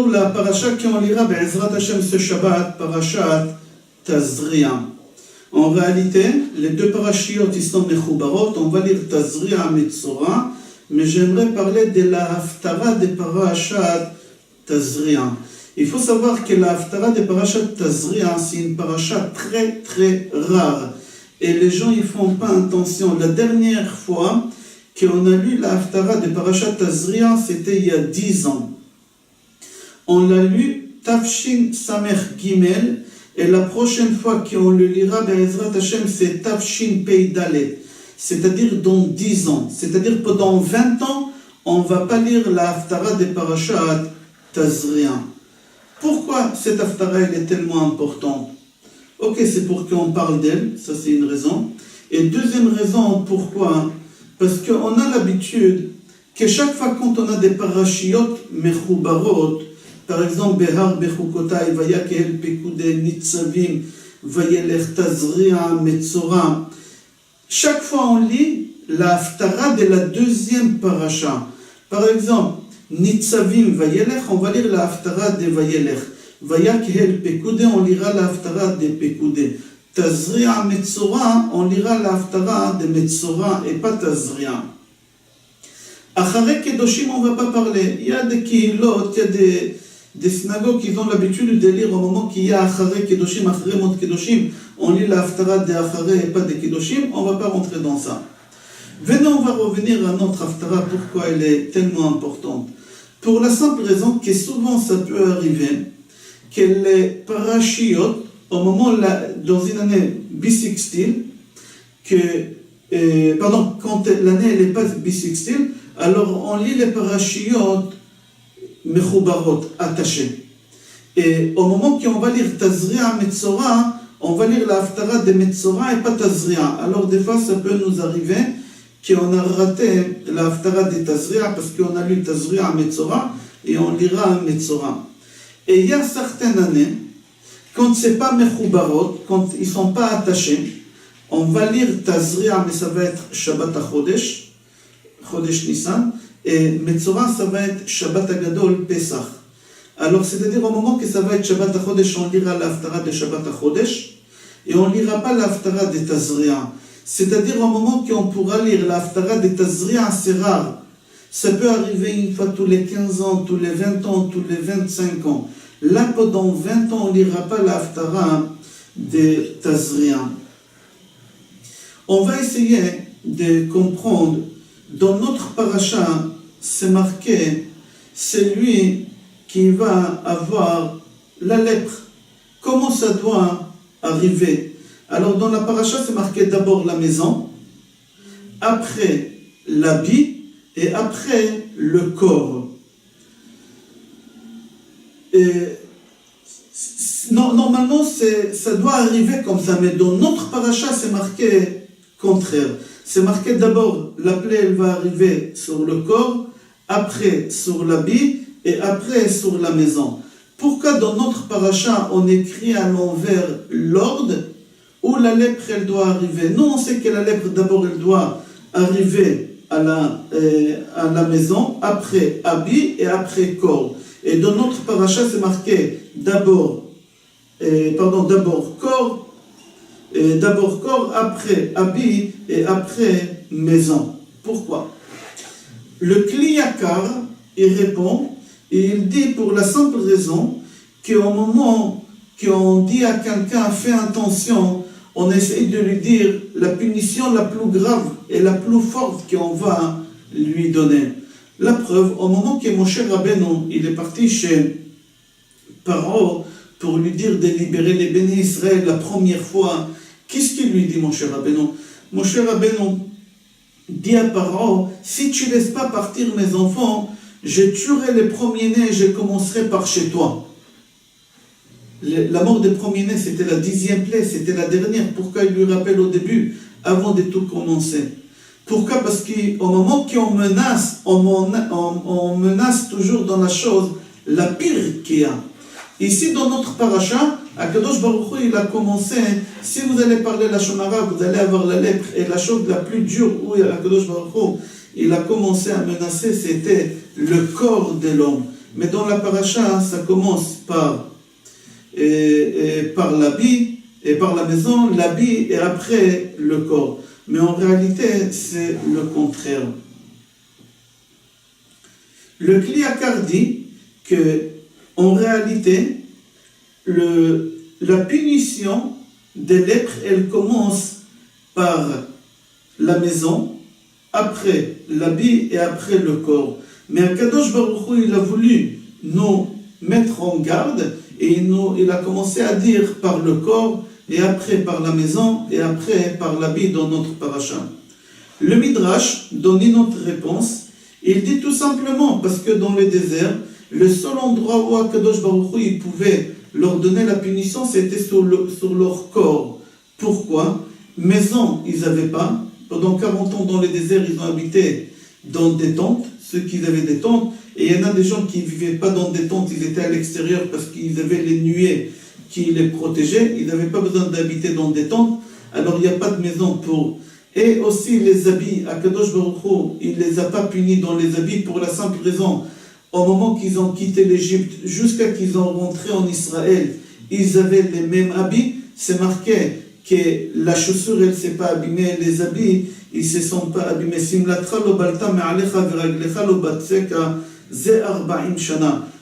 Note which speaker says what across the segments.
Speaker 1: maintenant la paracha qu'on lira, Be'ezrat Hashem ce Shabbat, parachat Tazria. En réalité, les deux parachiotes, ils sont mechoubarot. On va lire Tazria Metzora, mais j'aimerais parler de la haftara de parachat Tazria. Il faut savoir que la haftara de parachat Tazria, c'est une paracha très très rare. Et les gens ils font pas attention. La dernière fois qu'on a lu la haftara de parachat Tazria, c'était il y a 10 ans. On l'a lu Tafshin Samer Gimel, et la prochaine fois qu'on le lira, Be'ezrat Hashem, c'est Tafshin Pei Dalet, c'est-à-dire dans 10 ans. C'est-à-dire pendant 20 ans, on ne va pas lire la haftara de parachat Tazria. Pourquoi cette haftara elle est tellement importante? Ok, c'est pour qu'on parle d'elle, ça c'est une raison. Et deuxième raison, pourquoi? Parce qu'on a l'habitude que chaque fois quand on a des parashiot mechoubarot, par exemple, Behar Bechukotai, Vayakel Pekude Nitzavim, Vayelech Tazria Metzora, chaque fois on lit la haftara de la deuxième paracha. Par exemple, Nitzavim Vayelech, on va lire la haftara de Vayelech. Vayakel Pekude, on lira la haftara de Pekude. Tazria Metzora, on lira la haftara de Metzora et pas Tazria. Acharei Kedoshim, on ne va pas parler. Il y a des kihilot, il y a des synagogues qui ont l'habitude de lire au moment qu'il y a Acharei Kedoshim, Acharei Mot Kedoshim, on lit la haftara de Acharei et pas de Kedoshim, on ne va pas rentrer dans ça. Venez, on va revenir à notre haftara, pourquoi elle est tellement importante. Pour la simple raison que souvent ça peut arriver que les parashiot, au moment, dans une année bissextile, quand l'année n'est pas bissextile, alors on lit les parashiot mechoubarot, attachés. Et au moment qu'on va lire Tazria Metzora, on va lire la haftara de Metzora et pas Tazria. Alors des fois ça peut nous arriver qu'on a raté la haftara de Tazria parce qu'on a lu Tazria Metzora et on lira Metzora. Et il y a certaines années, quand c'est pas mechoubarot, quand ils sont pas attachés, on va lire Tazria, mais ça va être Shabbat HaChodesh, Chodesh Nissan, et Metzora, ça va être Shabbat HaGadol, Pesach. Alors, c'est-à-dire au moment que ça va être Shabbat HaChodesh, on lira la haftara de Shabbat HaChodesh, et on lira pas la haftara de Tazria. C'est-à-dire au moment qu'on pourra lire la haftara de Tazria, c'est rare. Ça peut arriver une fois tous les 15 ans, tous les 20 ans, tous les 25 ans. Là, pendant 20 ans, on ne lira pas la haftara de Tazria. On va essayer de comprendre. Dans notre paracha, c'est marqué, c'est lui qui va avoir la lèpre. Comment ça doit arriver? Alors dans la paracha, c'est marqué d'abord la maison, après l'habit et après le corps. Et normalement, ça doit arriver comme ça, mais dans notre paracha, c'est marqué contraire. C'est marqué d'abord, la plaie, elle va arriver sur le corps, après sur l'habit et après sur la maison. Pourquoi dans notre paracha, on écrit à l'envers l'ordre où la lèpre, elle doit arriver? Nous, on sait que la lèpre, d'abord, elle doit arriver à la maison, après habit et après corps. Et dans notre paracha, c'est marqué d'abord corps, d'abord corps, après habit et après maison. Pourquoi? Le Kliyakar, il répond, et il dit pour la simple raison qu'au moment qu'on dit à quelqu'un fais attention, on essaye de lui dire la punition la plus grave et la plus forte qu'on va lui donner. La preuve, au moment que Moshe Rabbeinu, il est parti chez Paro pour lui dire de libérer les bénis Israël la première fois, qu'est-ce qu'il lui dit Moshe Rabbeinu? Moshe Rabbeinu dit à Paro, si tu ne laisses pas partir mes enfants, je tuerai les premiers-nés et je commencerai par chez toi. La mort des premiers-nés, c'était la 10e plaie, c'était la dernière. Pourquoi il lui rappelle au début, avant de tout commencer? Pourquoi? Parce qu'au moment qu'on menace, on menace toujours dans la chose la pire qu'il y a. Ici, dans notre paracha, Akadosh Baruch Hu, il a commencé, si vous allez parler la Shonara, vous allez avoir la lèpre, et la chose la plus dure où Akadosh Baruch Hu, il a commencé à menacer, c'était le corps de l'homme. mais dans la paracha, ça commence par l'habit, et par la maison, l'habit, et après le corps. Mais en réalité, c'est le contraire. Le Kli Yakar dit que, en réalité, la punition des lèpres, elle commence par la maison, après l'habit et après le corps. Mais Akadosh Baruch Hu, il a voulu nous mettre en garde et il a commencé à dire par le corps et après par la maison et après par l'habit dans notre paracha. Le Midrash donne une autre réponse. Il dit tout simplement parce que dans le désert, le seul endroit où Akadosh Baruch Hu il pouvait leur donner la punition, c'était sur leur corps. Pourquoi? Maison, ils n'avaient pas. Pendant 40 ans dans le désert, ils ont habité dans des tentes, ceux qui avaient des tentes. Et il y en a des gens qui ne vivaient pas dans des tentes, ils étaient à l'extérieur parce qu'ils avaient les nuées qui les protégeaient. Ils n'avaient pas besoin d'habiter dans des tentes. Alors il n'y a pas de maison pour... Et aussi les habits, Akadosh Baruch Hu, il ne les a pas punis dans les habits pour la simple raison. Au moment qu'ils ont quitté l'Égypte, jusqu'à qu'ils ont rentré en Israël, ils avaient les mêmes habits. C'est marqué que la chaussure, elle ne s'est pas abîmée, les habits, ils ne se sont pas abîmés.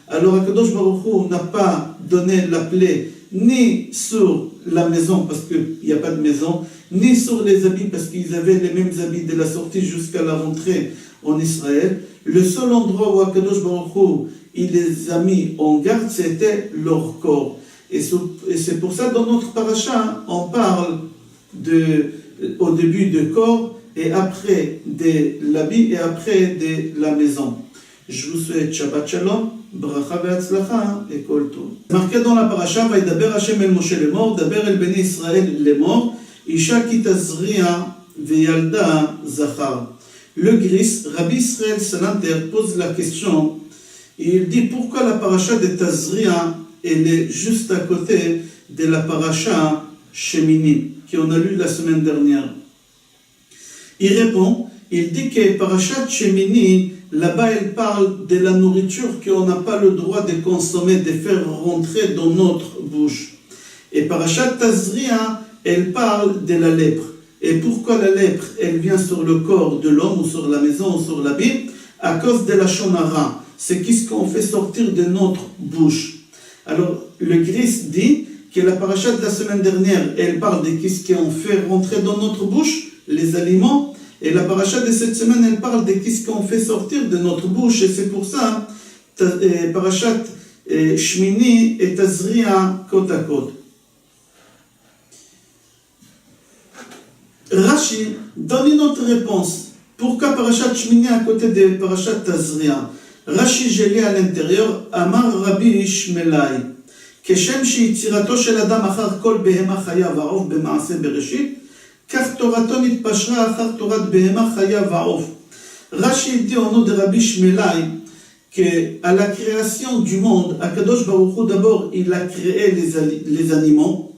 Speaker 1: Alors Akadosh Baruch Hu n'a pas donné la plaie ni sur la maison, parce qu'il n'y a pas de maison, ni sur les habits, parce qu'ils avaient les mêmes habits de la sortie jusqu'à la rentrée en Israël. Le seul endroit où Akadosh Baruch Hu, il les a mis en garde, c'était leur corps. Et c'est pour ça, dans notre paracha, on parle au début de corps, et après de l'habit, et après de la maison. Je vous souhaite Shabbat Shalom, Bracha ve'atzlacha, et Kol Tov. Marqué dans la paracha, Vaïdaber Hashem el Moshe lemor, Daber el Bnei Israël lemor, Isha ki tazria ve'yalda zachar. Le Gris, Rabbi Israël Salanter, pose la question, et il dit pourquoi la paracha de Tazria, elle est juste à côté de la paracha Shemini, qu'on a lu la semaine dernière. Il répond, il dit que parachat Shemini, là-bas elle parle de la nourriture qu'on n'a pas le droit de consommer, de faire rentrer dans notre bouche. Et parachat Tazria, elle parle de la lèpre. Et pourquoi la lèpre, elle vient sur le corps de l'homme, ou sur la maison, ou sur l'habit? À cause de la shonara. C'est ce qu'on fait sortir de notre bouche. Alors, le Gris dit que la paracha de la semaine dernière, elle parle de ce qu'on fait rentrer dans notre bouche, les aliments, et la paracha de cette semaine, elle parle de ce qu'on fait sortir de notre bouche, et c'est pour ça, parachat Shmini et Tazria côte à côte. Rashi donne une autre réponse. Pourquoi parachat Shmini à côté de parachat Tazria? Rashi gelé à l'intérieur, Amar Rabbi Shmelai, כשם שיצירתו של אדם אחר כל בהמה חיה ועוף במעשה בראשית, כך תורתו נתפשרה אחר תורת בהמה חיה ועוף. Rashi dit au nom de Rabbi Shmelai qu'à la création du monde, Akadosh Baruch Hu d'abord il a créé les animaux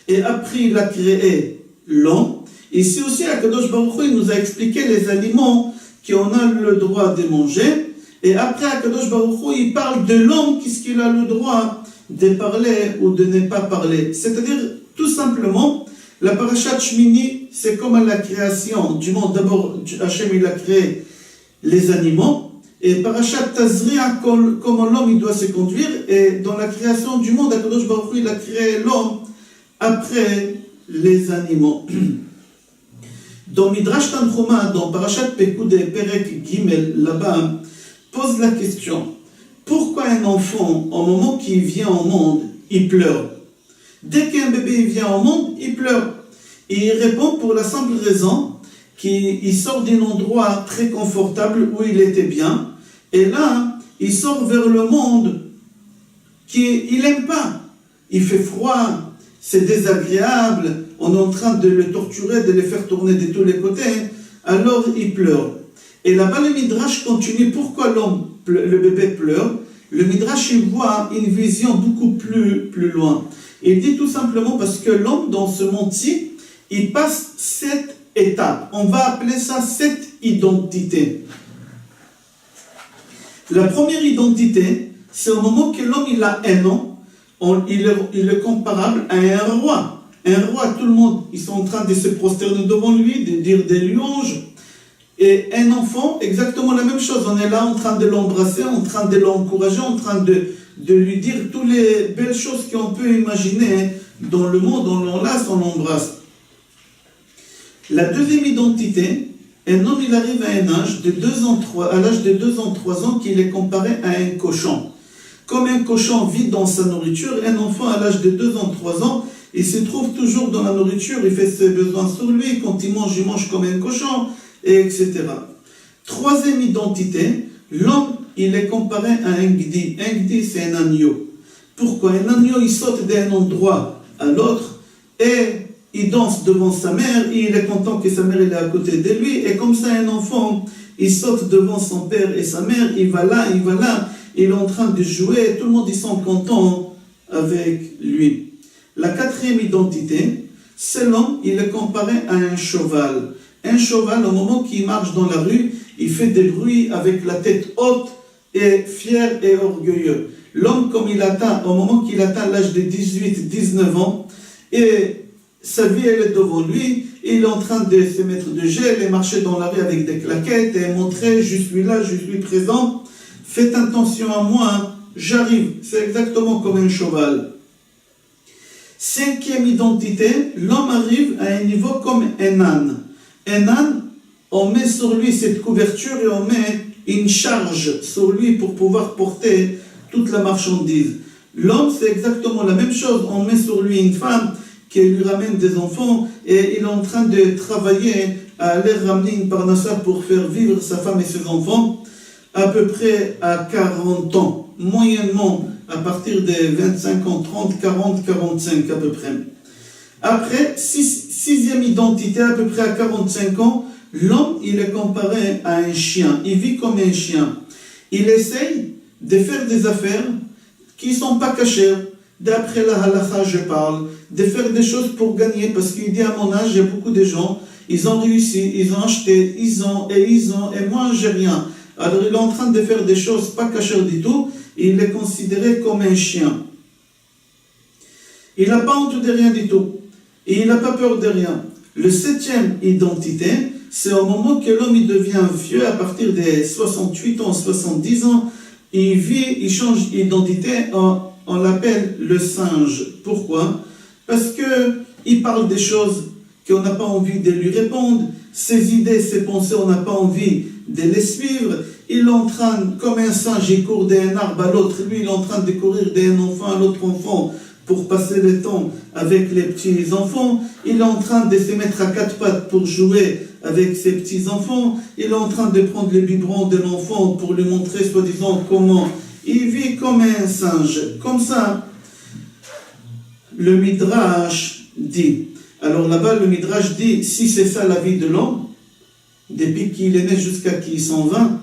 Speaker 1: et après il a créé l'homme. Ici aussi Akadosh Baruch Hu il nous a expliqué les aliments qu'on a le droit de manger. Et après, Akadosh Baruch Hu, il parle de l'homme, qu'est-ce qu'il a le droit de parler ou de ne pas parler. C'est-à-dire, tout simplement, la parashat Shmini, c'est comme à la création du monde. D'abord, Hachem, il a créé les animaux. Et parashat Tazria, comme l'homme, il doit se conduire. Et dans la création du monde, Akadosh Baruch Hu, il a créé l'homme après les animaux. Dans Midrash Tanchuma, dans parashat Pekudei, Perek Gimel, là-bas, pose la question, pourquoi un enfant, au moment qu'il vient au monde, il pleure? Dès qu'un bébé vient au monde, il pleure. Et il répond pour la simple raison qu'il sort d'un endroit très confortable où il était bien, et là, il sort vers le monde qu'il n'aime pas. Il fait froid, c'est désagréable, on est en train de le torturer, de le faire tourner de tous les côtés, alors il pleure. Et là-bas, le Midrash continue. Pourquoi le bébé pleure? Le Midrash, il voit une vision beaucoup plus loin. Il dit tout simplement parce que l'homme, dans ce monde-ci, il passe 7 étapes. On va appeler ça 7 identités. La première identité, c'est au moment que l'homme il a un nom, il est comparable à un roi. Un roi, tout le monde, ils sont en train de se prosterner devant lui, de dire des louanges. Et un enfant, exactement la même chose. On est là en train de l'embrasser, en train de l'encourager, en train de lui dire toutes les belles choses qu'on peut imaginer dans le monde. On l'enlace, on l'embrasse. La deuxième identité, un homme, il arrive à un âge de 2 ans, 3, à l'âge de 2 ans, 3 ans, qu'il est comparé à un cochon. Comme un cochon vit dans sa nourriture, un enfant à l'âge de 2 ans, 3 ans, il se trouve toujours dans la nourriture, il fait ses besoins sur lui, quand il mange comme un cochon, etc. Troisième identité, l'homme, il est comparé à un gdi. Un gdi, c'est un agneau. Pourquoi? Un agneau, il saute d'un endroit à l'autre et il danse devant sa mère, et il est content que sa mère est à côté de lui, et comme ça, un enfant, il saute devant son père et sa mère, il va là, il est en train de jouer, tout le monde, ils sont contents avec lui. La quatrième identité, c'est l'homme, il est comparé à un cheval. Un cheval, au moment qu'il marche dans la rue, il fait des bruits avec la tête haute et fier et orgueilleux. L'homme, comme il atteint, au moment qu'il atteint l'âge de 18-19 ans, et sa vie, elle est devant lui, il est en train de se mettre de gel et marcher dans la rue avec des claquettes et montrer, je suis là, je suis présent, faites attention à moi, j'arrive. C'est exactement comme un cheval. Cinquième identité, l'homme arrive à un niveau comme un âne. Un âne, on met sur lui cette couverture et on met une charge sur lui pour pouvoir porter toute la marchandise. L'homme, c'est exactement la même chose. On met sur lui une femme qui lui ramène des enfants et il est en train de travailler à aller ramener une parnassa pour faire vivre sa femme et ses enfants à peu près à 40 ans. Moyennement, à partir des 25 ans, 30, 40, 45 à peu près. Après, sixième identité, à peu près à 45 ans, l'homme, il est comparé à un chien. Il vit comme un chien. Il essaye de faire des affaires qui ne sont pas cachées. D'après la halakha, je parle, de faire des choses pour gagner, parce qu'il dit à mon âge, il y a beaucoup de gens, ils ont réussi, ils ont acheté, ils ont, et moi, j'ai rien. Alors, il est en train de faire des choses pas cachées du tout, et il est considéré comme un chien. Il n'a pas honte de rien du tout, et il n'a pas peur de rien. Le septième identité, c'est au moment que l'homme il devient vieux, à partir des 68 ans, 70 ans, il vit, il change d'identité, on l'appelle le singe. Pourquoi? Parce qu'il parle des choses qu'on n'a pas envie de lui répondre, ses idées, ses pensées, on n'a pas envie de les suivre. Il est en train, comme un singe, il court d'un arbre à l'autre, lui il est en train de courir d'un enfant à l'autre enfant pour passer le temps avec les petits-enfants. Il est en train de se mettre à 4 pattes pour jouer avec ses petits-enfants. Il est en train de prendre le biberon de l'enfant pour lui montrer, soi-disant, comment il vit comme un singe. Comme ça, le Midrash dit. Alors là-bas, le Midrash dit, si c'est ça la vie de l'homme, depuis qu'il est né jusqu'à qu'il s'en va,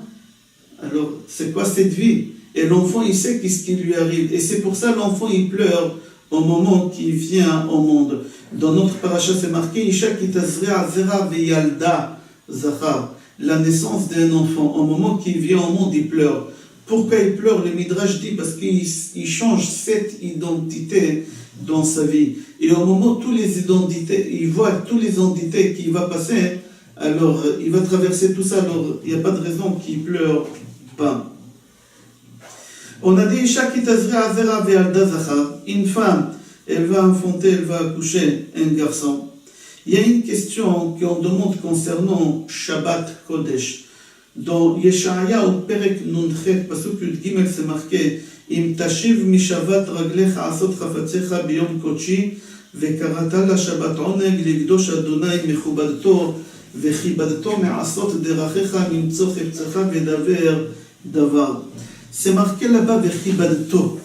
Speaker 1: alors c'est quoi cette vie? Et l'enfant, il sait qu'est-ce qui lui arrive. Et c'est pour ça l'enfant, il pleure au moment qu'il vient au monde. Dans notre paracha, c'est marqué, Isha ki tazri'a zera veyalda zachar. La naissance d'un enfant, au moment qu'il vient au monde, il pleure. Pourquoi il pleure? Le Midrash dit parce qu'il change cette identité dans sa vie. Et au moment où tous les identités, il voit tous les identités qu'il va passer, alors il va traverser tout ça, alors il n'y a pas de raison qu'il pleure pas. On a dit, une femme, elle va enfanter, elle va accoucher un garçon. Il y a une question qu'on demande concernant Shabbat Kodesh. Dans Yeshaya, au Perek Nunchet, Pasuk Yud Gimel, c'est marqué Im tashiv mi Shabbat raglecha asot chafatzecha biyom kodeshi vekarata la Shabbat oneg ligdosh Adonai mechubadto vechibadto me'asot derachecha mimtso cheptzecha vedaver davar. C'est marqué là-bas vechibadto.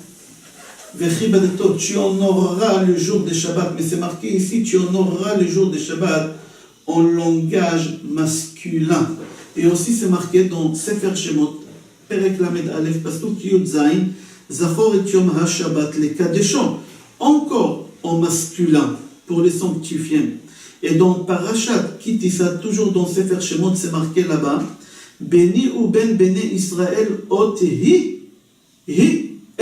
Speaker 1: Vechibadto, tu honoreras le jour de Shabbat. Mais c'est marqué ici, tu honoreras le jour de Shabbat en langage masculin. Et aussi c'est marqué dans Sefer Shemot, Perek Lamed Aleph, Pasuk Yud Zayin, Zachor et Yom HaShabbat, les Kadeshon, encore en masculin, pour les sanctifier. Et dans Parashat Kitissa, toujours dans Sefer Shemot, c'est marqué là-bas, Béni ou Ben Béné Israël, Ot Hi,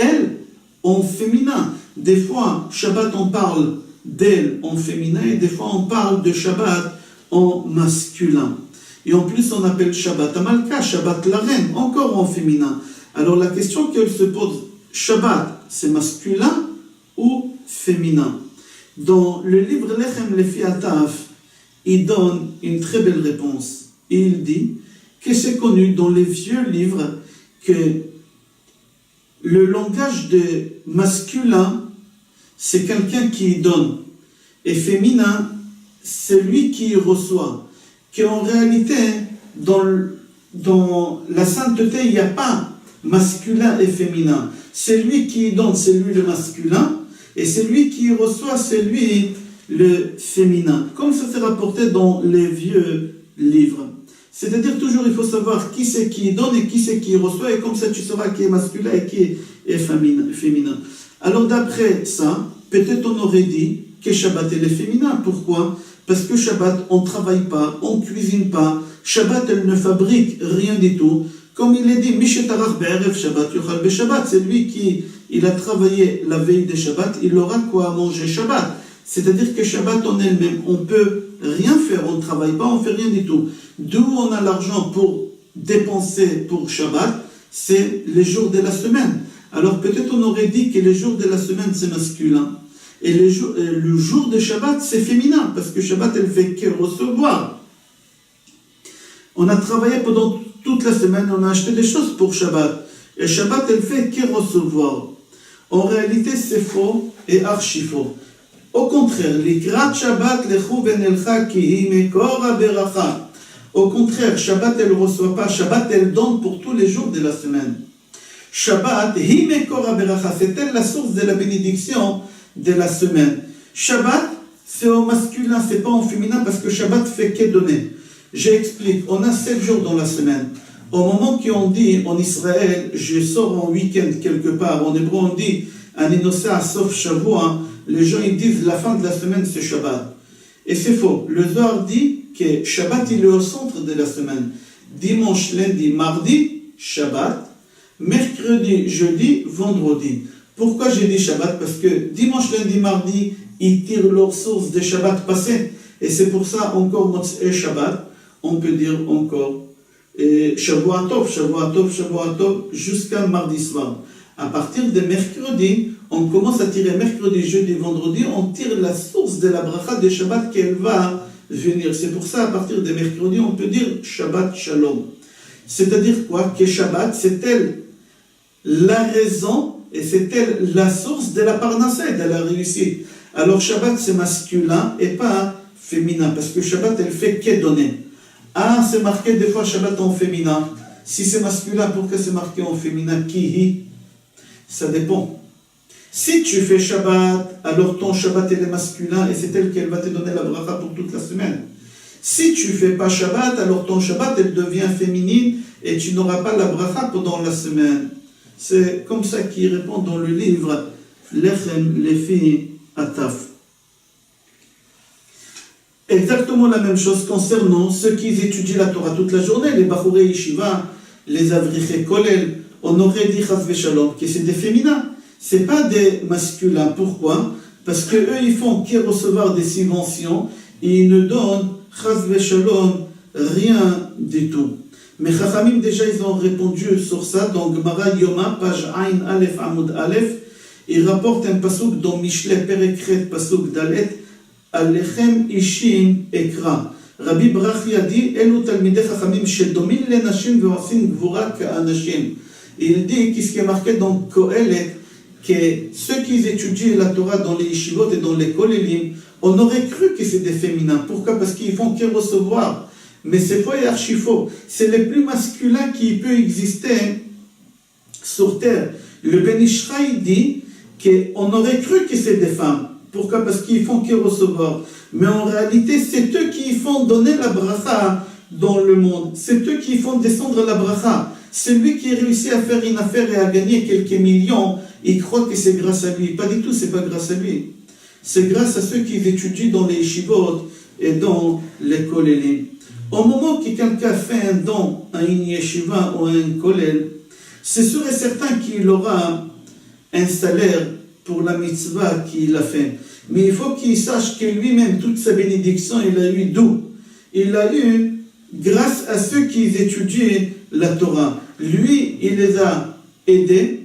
Speaker 1: elle en féminin. Des fois, Shabbat, on parle d'elle en féminin et des fois, on parle de Shabbat en masculin. Et en plus, on appelle Shabbat Amalka, Shabbat la reine, encore en féminin. Alors la question qu'elle se pose, Shabbat, c'est masculin ou féminin? Dans le livre Lechem Lefi Ataf, il donne une très belle réponse. Il dit que c'est connu dans les vieux livres que le langage de masculin, c'est quelqu'un qui donne. Et féminin, c'est lui qui reçoit. Qu'en réalité, dans la sainteté, il n'y a pas masculin et féminin. C'est lui qui donne, c'est lui le masculin. Et c'est lui qui reçoit, c'est lui le féminin. Comme ça s'est rapporté dans les vieux livres. C'est-à-dire toujours il faut savoir qui c'est qui donne et qui c'est qui reçoit, et comme ça tu sauras qui est masculin et qui est féminin. Alors d'après ça, peut-être on aurait dit que Shabbat est féminin. Pourquoi? Parce que Shabbat, on ne travaille pas, on ne cuisine pas. Shabbat, elle ne fabrique rien du tout. Comme il est dit, Mishetarach be'erev Shabbat, yochal be'Shabbat, c'est lui qui il a travaillé la veille de Shabbat, il aura quoi à manger Shabbat. C'est-à-dire que Shabbat en elle-même, on ne peut rien faire, on ne travaille pas, on ne fait rien du tout. D'où on a l'argent pour dépenser pour Shabbat, c'est les jours de la semaine. Alors peut-être on aurait dit que les jours de la semaine c'est masculin. Et le jour de Shabbat c'est féminin, parce que Shabbat elle fait que recevoir. On a travaillé pendant toute la semaine, on a acheté des choses pour Shabbat. Et Shabbat elle fait que recevoir. En réalité c'est faux et archi faux. Au contraire, l'ikrat Shabbat lechu venelcha ki hi mekor haberacha. Au contraire, Shabbat elle ne reçoit pas, Shabbat elle donne pour tous les jours de la semaine. Shabbat hi mekor haberacha, c'est elle la source de la bénédiction de la semaine. Shabbat c'est au masculin, c'est pas au féminin parce que Shabbat fait que donner. J'explique, on a 7 jours dans la semaine. Au moment qu'on dit en Israël, je sors en week-end quelque part, en hébreu on dit Aninosa sauf Shavua, les gens ils disent la fin de la semaine c'est Shabbat. Et c'est faux. Le Zohar dit que Shabbat il est au centre de la semaine. Dimanche, lundi, mardi, Shabbat. Mercredi, jeudi, vendredi. Pourquoi j'ai dit Shabbat? Parce que dimanche, lundi, mardi, ils tirent leur source des Shabbat passés. Et c'est pour ça encore Motzei Shabbat, on peut dire encore Shavuot Tov, jusqu'à mardi soir. À partir de mercredi, on commence à tirer mercredi, jeudi, vendredi, on tire la source de la bracha de Shabbat qu'elle va venir. C'est pour ça, à partir de mercredi, on peut dire Shabbat Shalom. C'est-à-dire quoi? Que Shabbat, c'est elle la raison et c'est elle la source de la parnassa, de la réussite. Alors Shabbat, c'est masculin et pas féminin, parce que Shabbat, elle fait que donner. Ah, c'est marqué des fois Shabbat en féminin. Si c'est masculin, pourquoi c'est marqué en féminin? Kihi? Ça dépend. Si tu fais Shabbat, alors ton Shabbat est masculin et c'est elle qui va te donner la bracha pour toute la semaine. Si tu fais pas Shabbat, alors ton Shabbat elle devient féminine et tu n'auras pas la bracha pendant la semaine. C'est comme ça qu'il répond dans le livre Lechem Lefi Ataf. Exactement la même chose concernant ceux qui étudient la Torah toute la journée, les Bachurei Yeshiva, les Avrichei Kollel. On aurait dit Chas Veshalom que c'est des féminins, c'est pas des masculins. Pourquoi? Parce que eux ils font que recevoir des subventions et ils ne donnent Chas Veshalom rien du tout. Mais Chachamim déjà ils ont répondu sur ça dans Gemara Yoma, page Ain Aleph Amud Aleph. Ils rapportent un pasuk dans Mishle Perekret pasuk Dalet Alechem Ishim Ekra. Rabbi Brachia dit Elu Talmidei Chachamim shedomim lenashim ve'osim gvura ka'anashim. Il dit, qu'est-ce qui est marqué dans Kohelet, que ceux qui étudient la Torah dans les yeshivot et dans les kollelim, on aurait cru que c'est des féminins. Pourquoi? Parce qu'ils font que recevoir. Mais c'est faux et archi faux. C'est le plus masculin qui peut exister sur terre. Le Ben Ishraï dit qu'on aurait cru que c'est des femmes. Pourquoi? Parce qu'ils font que recevoir. Mais en réalité, c'est eux qui font donner la bracha dans le monde. C'est eux qui font descendre la bracha. Celui qui réussit à faire une affaire et à gagner quelques millions, il croit que c'est grâce à lui. Pas du tout, c'est pas grâce à lui. C'est grâce à ceux qui étudient dans les yeshivot et dans les kollelim. Au moment que quelqu'un fait un don à une yeshiva ou à un kollel, c'est sûr et certain qu'il aura un salaire pour la mitzvah qu'il a fait. Mais il faut qu'il sache que lui-même, toute sa bénédiction, il a eu d'où? Il a eu grâce à ceux qui étudient la Torah. Lui, il les a aidés.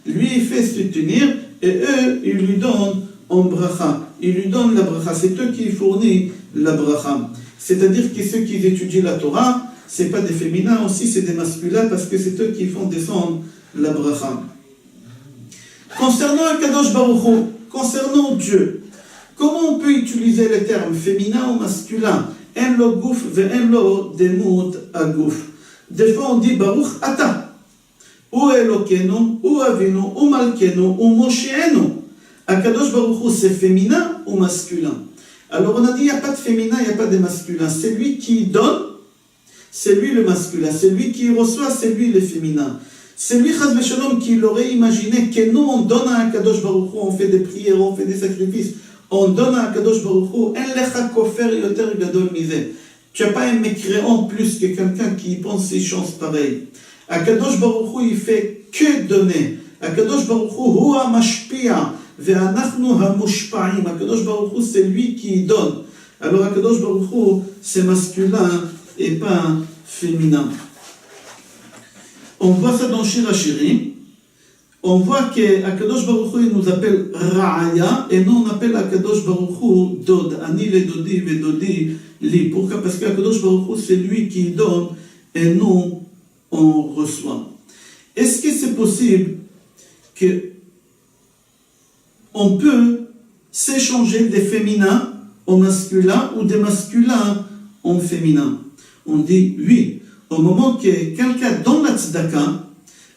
Speaker 1: Lui, il fait soutenir et eux, ils lui donnent en bracha. Ils lui donnent la bracha. C'est eux qui fournissent la bracha. C'est-à-dire que ceux qui étudient la Torah, ce n'est pas des féminins aussi, c'est des masculins parce que c'est eux qui font descendre la bracha. Concernant Akadosh Baruch Hu, concernant Dieu, comment on peut utiliser les termes féminin ou masculin? En lo gouf ve'en lo demut agouf. Des fois on dit Baruch Ata, ou Elokenu, ou Avinu, ou Malkenu, ou Mosheenu. Akadosh Baruch Hu, c'est féminin ou masculin? Alors on a dit il n'y a pas de féminin, il n'y a pas de masculin. C'est lui qui donne, c'est lui le masculin. C'est lui qui reçoit, c'est lui le féminin. C'est lui, Chaz V'Shalom, qui l'aurait imaginé que nous, on donne à Akadosh Baruch Hu, on fait des prières, on fait des sacrifices, on donne à Akadosh Baruch Hu, en lecha kofer yoter gadol misé. Tu n'as pas un mécréant plus que quelqu'un qui pense ces chances pareilles. Akadosh Baruch Hu, il fait que donner. Akadosh Baruch Hu, hu ha-mashpia, ve'anachnu ha-mushpa'im. Akadosh Baruch Hu, c'est lui qui donne. Alors Akadosh Baruch Hu, c'est masculin et pas féminin. On voit ça dans Shir HaShirim. On voit qu'Akadosh Baruch Hu nous appelle Ra'aya et nous on appelle Akadosh Baruch Hu Dod. Ani le Dodi ve Dodi li. Pourquoi? Parce qu'Akadosh Baruch Hu c'est lui qui donne et nous on reçoit. Est-ce que c'est possible que on peut s'échanger des féminins au masculin ou des masculins en féminin? On dit oui. Au moment que quelqu'un donne la tzedaka,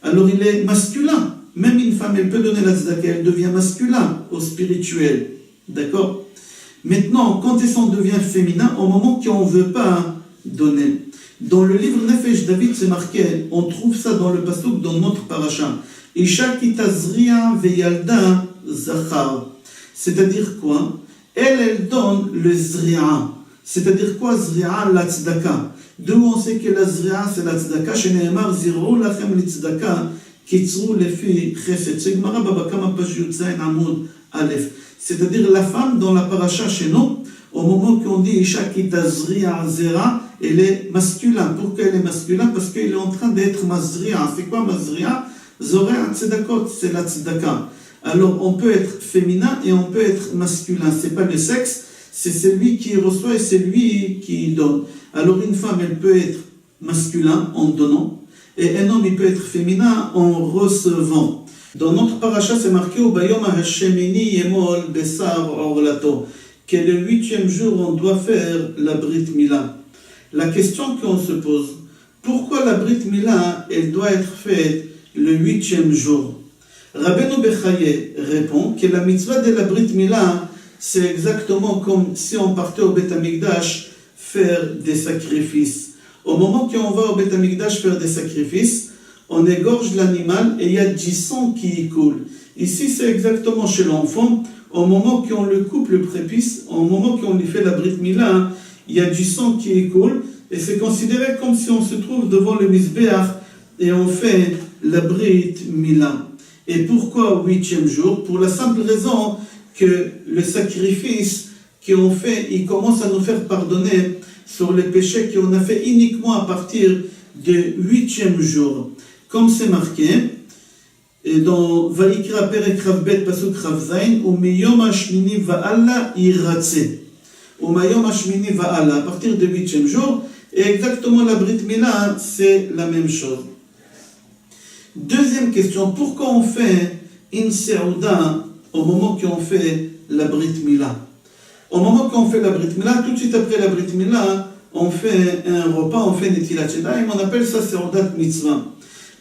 Speaker 1: alors il est masculin. Même une femme, elle peut donner la tzedaka, elle devient masculin au spirituel. D'accord? Maintenant, quand elle s'en devient féminin, au moment qu'on ne veut pas donner. Dans le livre Nefesh David, c'est marqué, on trouve ça dans le pasuk, dans notre paracha. Isha ki tazria veyalda zachar. C'est-à-dire quoi? Elle donne le zria. C'est-à-dire quoi zria? La tzedaka. D'où on sait que la zria, c'est la tzedaka. Chez Nehemar, zirou lachem li tzedaka, kitzrou lefi chesed. C'est Gemara Baba Kama page Yudzayin Amoud Aleph. C'est-à-dire la femme dans la paracha chez nous, au moment qu'on dit Isha ki tazria zera, elle est masculin. Pourquoi elle est masculin? Parce qu'elle est en train d'être mazria. C'est quoi mazria? Zorea tzedakot, c'est la tzedaka. Alors on peut être féminin et on peut être masculin. C'est pas le sexe, c'est celui qui reçoit et c'est lui qui donne. Alors une femme, elle peut être masculin en donnant, et un homme, il peut être féminin en recevant. Dans notre paracha, c'est marqué au Bayom HaShemini Yemol Besar Orlato, que le 8e jour, on doit faire la Brit Mila. La question qu'on se pose, pourquoi la Brit Mila, elle doit être faite le 8e jour? Rabbeinu Bechaye répond que la mitzvah de la Brit Mila, c'est exactement comme si on partait au Beth Amikdash faire des sacrifices. Au moment qu'on va au Beth Amikdash faire des sacrifices, on égorge l'animal et il y a du sang qui y coule. Ici, c'est exactement chez l'enfant. Au moment qu'on le coupe, le prépuce, au moment qu'on lui fait la Brit Mila, il y a du sang qui y coule et c'est considéré comme si on se trouve devant le Mizbeach et on fait la Brit Mila. Et pourquoi au 8e jour? Pour la simple raison que le sacrifice qu'on fait, il commence à nous faire pardonner sur les péchés qu'on a fait uniquement à partir du 8e jour. Comme c'est marqué, et dans Vaikra Perek Ravbet Pasuk Ravzain, Umiyom Hashmini Va'ala Iratse. Umayom Hashmini Va'ala, à partir du 8e jour, et exactement la Brit Mila, c'est la même chose. Deuxième question, pourquoi on fait une Seouda au moment qu'on fait la Brit Mila? Au moment qu'on fait la Brit Mila, tout de suite après la Brit Mila, on fait un repas, on fait Netilat Yadayim, on appelle ça Seudat Mitzvah.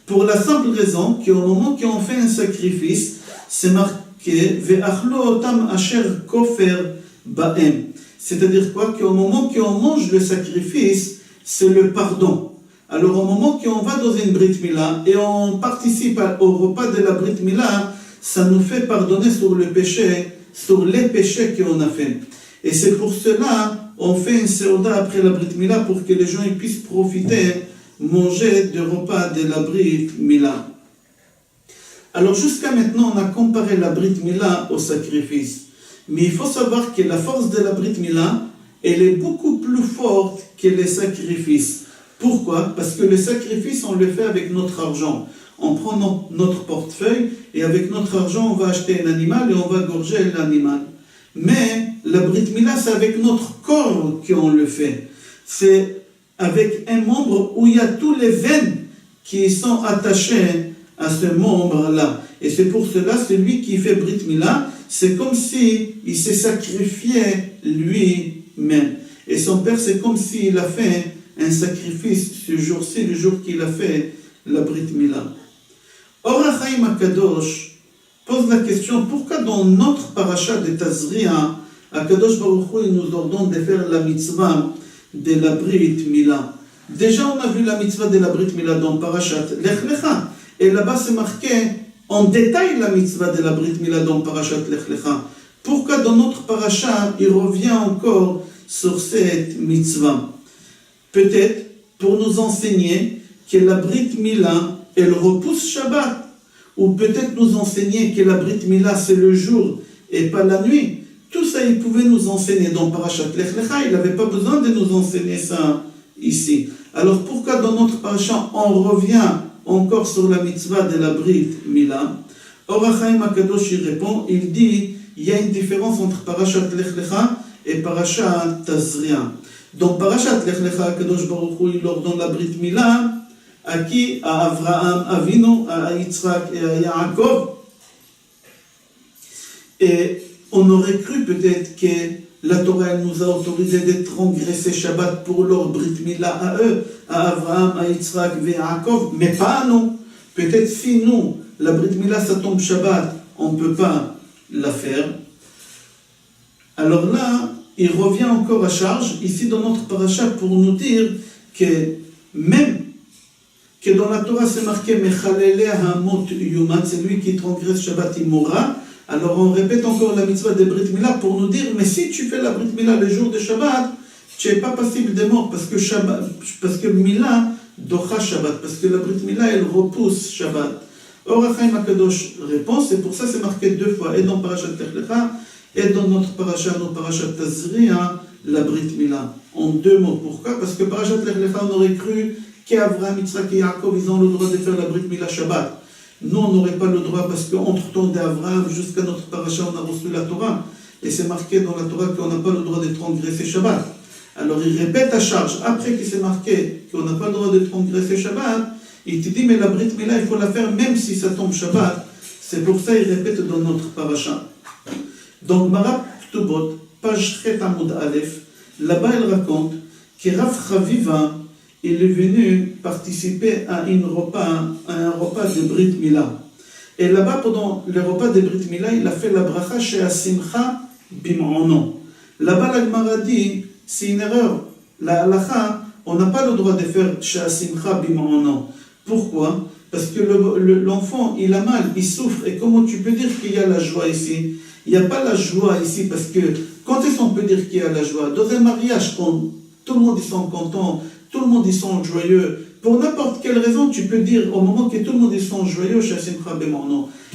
Speaker 1: Pour la simple raison qu'au moment qu'on fait un sacrifice, c'est marqué Ve'achlo otam asher kofer ba'em. C'est-à-dire quoi? Qu'au moment qu'on mange le sacrifice, c'est le pardon. Alors au moment qu'on va dans une Brit Mila et on participe au repas de la Brit Mila, ça nous fait pardonner sur le péché, sur les péchés qu'on a fait. Et c'est pour cela on fait une Seuda après la Brit Mila pour que les gens puissent profiter manger du repas de la Brit Mila. Alors jusqu'à maintenant, on a comparé la Brit Mila au sacrifice. Mais il faut savoir que la force de la Brit Mila, elle est beaucoup plus forte que les sacrifices. Pourquoi? Parce que le sacrifice, on le fait avec notre argent. On prend notre portefeuille et avec notre argent, on va acheter un animal et on va gorger l'animal. Mais la Brit Mila, c'est avec notre corps qu'on le fait. C'est avec un membre où il y a tous les veines qui sont attachées à ce membre-là. Et c'est pour cela, celui qui fait Brit Mila, c'est comme s'il s'est sacrifié lui-même. Et son père, c'est comme s'il a fait un sacrifice ce jour-ci, le jour qu'il a fait la Brit Mila. Or HaChaim HaKadosh pose la question, pourquoi dans notre paracha de Tazria, HaKadosh Baruch Hu, il nous ordonne de faire la mitzvah de la Brit Mila? Déjà, on a vu la mitzvah de la Brit Mila dans Parashat Lech Lecha. Et là-bas, c'est marqué en détail la mitzvah de la Brit Mila dans Parashat Lech Lecha. Pourquoi dans notre paracha, il revient encore sur cette mitzvah? Peut-être pour nous enseigner que la Brit Mila, elle repousse Shabbat. Ou peut-être nous enseigner que la Brit Mila, c'est le jour et pas la nuit. Tout ça, il pouvait nous enseigner dans Parashat Lech Lecha. Il n'avait pas besoin de nous enseigner ça ici. Alors pourquoi dans notre paracha, on revient encore sur la mitzvah de la Brit Mila? Or HaChaim HaKadosh il répond, il dit, il y a une différence entre Parashat Lech Lecha et Parashat Tazria. Dans Parashat Lech Lecha, HaKadosh Baruch Hu, il ordonne la Brit Mila à qui? À Avraham Avinu, à Yitzhak et à Yaakov. Et on aurait cru peut-être que la Torah nous a autorisé de transgresser Shabbat pour leur Brit Mila à eux, à Avraham, à Yitzhak et à Yaakov, mais pas à nous. Peut-être si nous, la Brit Mila, ça tombe Shabbat, on ne peut pas la faire. Alors là, il revient encore à charge, ici dans notre paracha, pour nous dire que même que dans la Torah c'est marqué Mechalele Hamot Yumat, c'est lui qui transgresse Shabbat, il mourra. Alors on répète encore la mitzvah de Brit Mila pour nous dire, mais si tu fais la Brit Mila le jour de Shabbat, tu n'es pas passible de mort, parce que Mila docha Shabbat, parce que la Brit Mila elle repousse Shabbat. Or HaChaim HaKadosh répond, c'est pour ça c'est marqué deux fois, et dans Parashat Lech Lecha, et dans notre paracha, nos Parashat Tazria, la Brit Mila. En deux mots, pourquoi? Parce que Parashat Lech Lecha, on aurait cru qu'Avraham, Yitzhak et Yaakov, ils ont le droit de faire la Brit Mila Shabbat. Nous, on n'aurait pas le droit parce qu'entre-temps d'Avraham jusqu'à notre paracha, on a reçu la Torah. Et c'est marqué dans la Torah qu'on n'a pas le droit de transgresser Shabbat. Alors il répète à charge, après qu'il s'est marqué qu'on n'a pas le droit de transgresser Shabbat, il te dit, mais la Brit Mila, il faut la faire même si ça tombe Shabbat. C'est pour ça qu'il répète dans notre paracha. Donc, Marab Ktubot, page Chet Amud Aleph, là-bas il raconte que Rav Chaviva, il est venu participer à un repas de Brit Mila. Et là-bas, pendant le repas de Brit Mila, il a fait la bracha chez Asimcha Bim'ono. Là-bas, la Gemara dit, c'est une erreur. La halacha, on n'a pas le droit de faire chez Asimcha Bim'ono. Pourquoi? Parce que l'enfant, il a mal, il souffre. Et comment tu peux dire qu'il y a la joie ici? Il n'y a pas la joie ici, parce que quand est-ce qu'on peut dire qu'il y a la joie? Dans un mariage, quand tout le monde ils sont contents, tout le monde ils sont joyeux, pour n'importe quelle raison, tu peux dire au moment que tout le monde ils sont joyeux,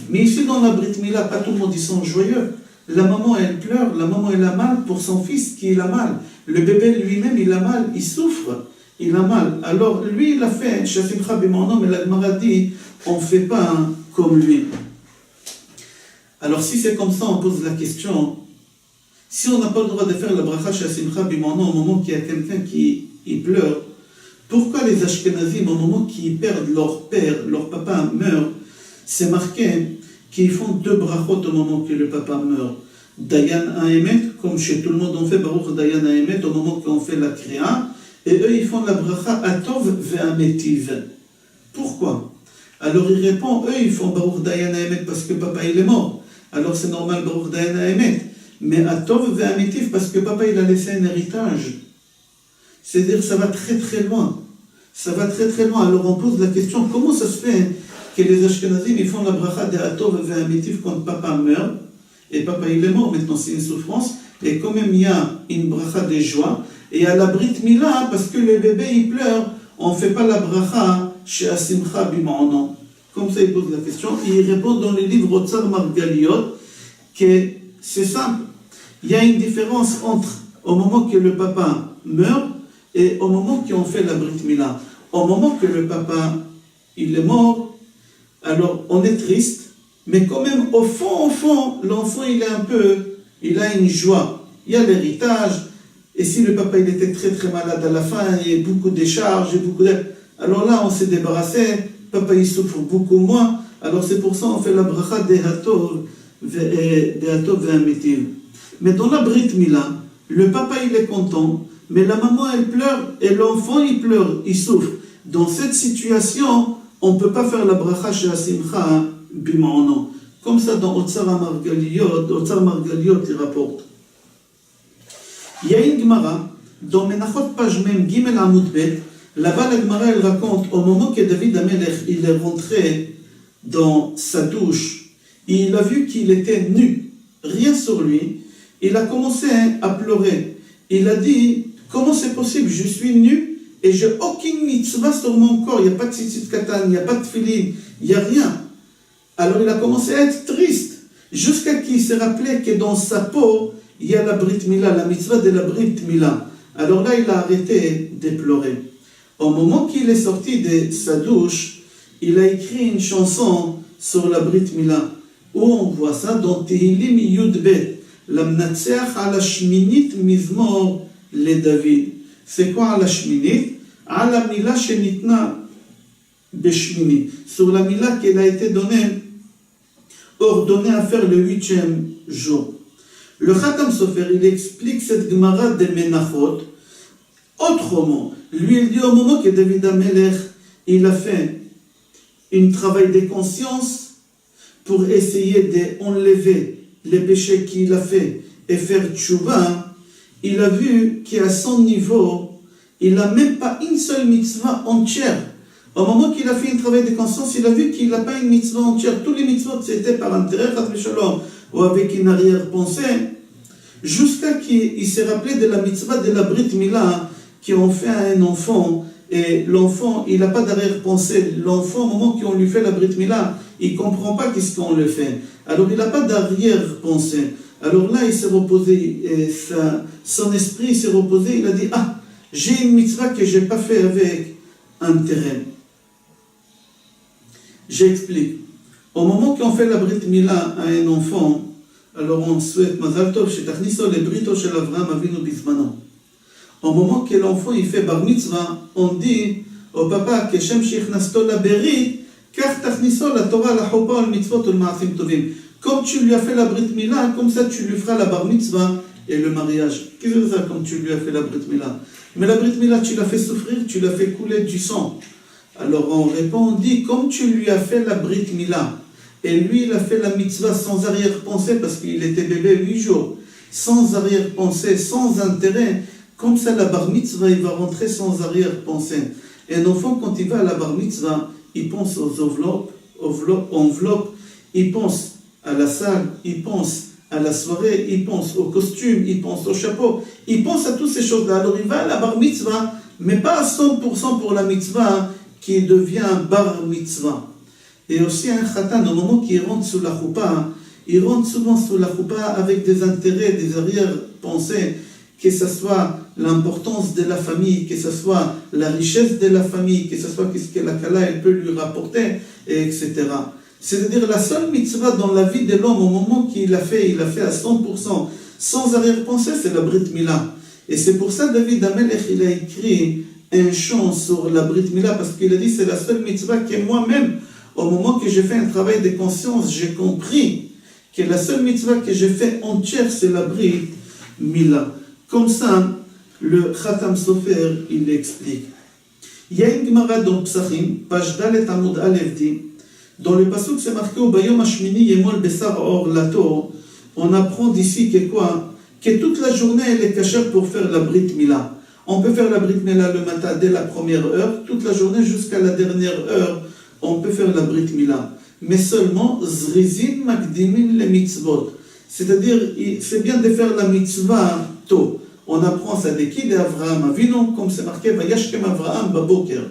Speaker 1: mais ici dans la Brit Mila, pas tout le monde ils sont joyeux. La maman elle pleure, la maman elle a mal pour son fils qui a mal. Le bébé lui-même il a mal, il souffre, il a mal. Alors lui il a fait mais la Gemara dit on ne fait pas comme lui. Alors si c'est comme ça, on pose la question, si on n'a pas le droit de faire la bracha chez Simcha Bimano au moment qu'il y a quelqu'un qui pleure, pourquoi les Ashkenazim, au moment qu'ils perdent leur père, leur papa meurt, c'est marqué qu'ils font deux brachot au moment que le papa meurt? Dayan Haemet, comme chez tout le monde on fait Baruch Dayan Haemet au moment qu'on fait la Kriya, et eux ils font la bracha Atov ve'ametiv. Pourquoi? Alors il répond, eux ils font Baruch Dayan Haemet parce que papa il est mort. Alors c'est normal Baruch Dayan Haemet. Mais Atov ve'ametiv parce que papa il a laissé un héritage. C'est-à-dire ça va très très loin. Ça va très très loin. Alors on pose la question, comment ça se fait que les Ashkenazim ils font la bracha de Atov ve'ametiv quand papa meurt, et papa il est mort, maintenant c'est une souffrance, et quand même il y a une bracha de joie, et à la Brit Mila, parce que le bébé il pleure, on ne fait pas la bracha chez Asimcha Bima'onon? Comme ça, il pose la question. Et il répond dans le livre Otsar Margaliot que c'est simple. Il y a une différence entre au moment que le papa meurt et au moment qu'on fait la Brit Mila. Au moment que le papa il est mort, alors on est triste, mais quand même au fond, l'enfant il a une joie. Il y a l'héritage, et si le papa il était très très malade à la fin, il y a beaucoup de charges, alors là on s'est débarrassé, papa il souffre beaucoup moins, alors c'est pour ça on fait la bracha des Hatov ve'ametiv. Mais dans la Brit Mila, le papa il est content, mais la maman elle pleure, et l'enfant il pleure, il souffre. Dans cette situation, on ne peut pas faire la bracha chez Asimcha Bima'onon. Comme ça dans Otsar Margaliot il rapporte. Il y a une Gemara, dans Menachot page Mem Gimel Amud Bet, là-bas la Gemara elle raconte, au moment que David Amelech il est rentré dans sa douche, et il a vu qu'il était nu, rien sur lui, il a commencé à pleurer. Il a dit, comment c'est possible, je suis nu et j'ai aucune mitzvah sur mon corps, il n'y a pas de tzitzit katan, il n'y a pas de tefillin, il n'y a rien. Alors il a commencé à être triste, jusqu'à qu'il s'est rappelé que dans sa peau, il y a la Brit Mila, la mitzvah de la Brit Mila. Alors là, il a arrêté de pleurer. Au moment qu'il est sorti de sa douche, il a écrit une chanson sur la Brit Mila, où on voit ça dans Tehillim Yud Bet, la Mnatseach ala Shminit Mizmor le David. C'est quoi ala Shminit? Ala Mila Shenitna Beshmini. Sur la Mila qu'elle a été ordonnée à faire le 8e jour. Le Khatam Sofer, il explique cette Gemara de Menachot autrement. Lui, il dit au moment que David Amelech, il a fait un travail de conscience pour essayer d'enlever les péchés qu'il a fait et faire tchouva, il a vu qu'à son niveau, il n'a même pas une seule mitzvah entière. Au moment qu'il a fait un travail de conscience, il a vu qu'il n'a pas une mitzvah entière. Tous les mitzvahs, c'était par intérêt, ou avec une arrière-pensée, jusqu'à qu'il s'est rappelé de la mitzvah de la Brit Mila qu'on fait à un enfant. Et l'enfant, il n'a pas d'arrière-pensée. L'enfant, au moment qu'on lui fait la Brit Mila, il ne comprend pas qu'est-ce qu'on le fait. Alors, il n'a pas d'arrière-pensée. Alors là, il s'est reposé, et son esprit s'est reposé, il a dit, j'ai une mitzvah que je n'ai pas fait avec intérêt. J'explique. Au moment qu'on fait la Brit Mila à un enfant, alors on souhaite Mazal Tov, Shetachniso le Brito shel Avraham Avinu Bizmano. Au moment que l'enfant il fait bar mitzvah, on dit au papa que Shem Shechnasto la Berit, car Tachniso la Torah la Chopa al Mitzvot al Maasim Tovim. Comme tu lui as fait la Brit Mila, comme ça tu lui feras la bar mitzvah et le mariage. Qu'est-ce que c'est ça, comme tu lui as fait la Brit Mila? Mais la Brit Mila, tu l'as fait souffrir, tu l'as fait couler du sang. Alors on répond, on dit, comme tu lui as fait la Brit Mila, et lui il a fait la mitzvah sans arrière-pensée, parce qu'il était bébé 8 jours, sans arrière-pensée, sans intérêt, comme ça la bar mitzvah, il va rentrer sans arrière-pensée. Et un enfant, quand il va à la bar mitzvah, il pense aux enveloppes, il pense à la salle, il pense à la soirée, il pense au costume, il pense au chapeau, il pense à toutes ces choses-là. Alors il va à la bar mitzvah, mais pas à 100% pour la mitzvah, qui devient bar mitzvah. Et aussi un khatan, au moment qu'il rentre sous la choupa, il rentre souvent sous la choupa avec des intérêts, des arrière-pensées, que ce soit l'importance de la famille, que ce soit la richesse de la famille, que ce soit ce que la Kala elle peut lui rapporter, etc. C'est-à-dire la seule mitzvah dans la vie de l'homme, au moment qu'il a fait à 100%, sans arrière-pensée, c'est la Brit Mila. Et c'est pour ça David Amelech, il a écrit un chant sur la Brit Mila, parce qu'il a dit c'est la seule mitzvah que moi-même, au moment que j'ai fait un travail de conscience, j'ai compris que la seule mitzvah que j'ai fait entière, c'est la Brit Mila. Comme ça, le Khatam Sofer, il explique. Il y a une Gemara dans Psachim, page Dalet Amud Aleph dit, dans le pasuk c'est marqué au Bayom Hashmini Yemol Besar Or Lato, on apprend d'ici que quoi? Que toute la journée elle est cachère pour faire la Brit Mila. On peut faire la Brit Mila le matin dès la première heure, toute la journée jusqu'à la dernière heure, on peut faire la Brit Mila. Mais seulement Zrizim Makdimin le mitzvot. C'est-à-dire, c'est bien de faire la mitzvah tôt. on apprend ça de qui? d'Avraham Avinu, comme c'est marqué, Vayashkem Avraham Baboker.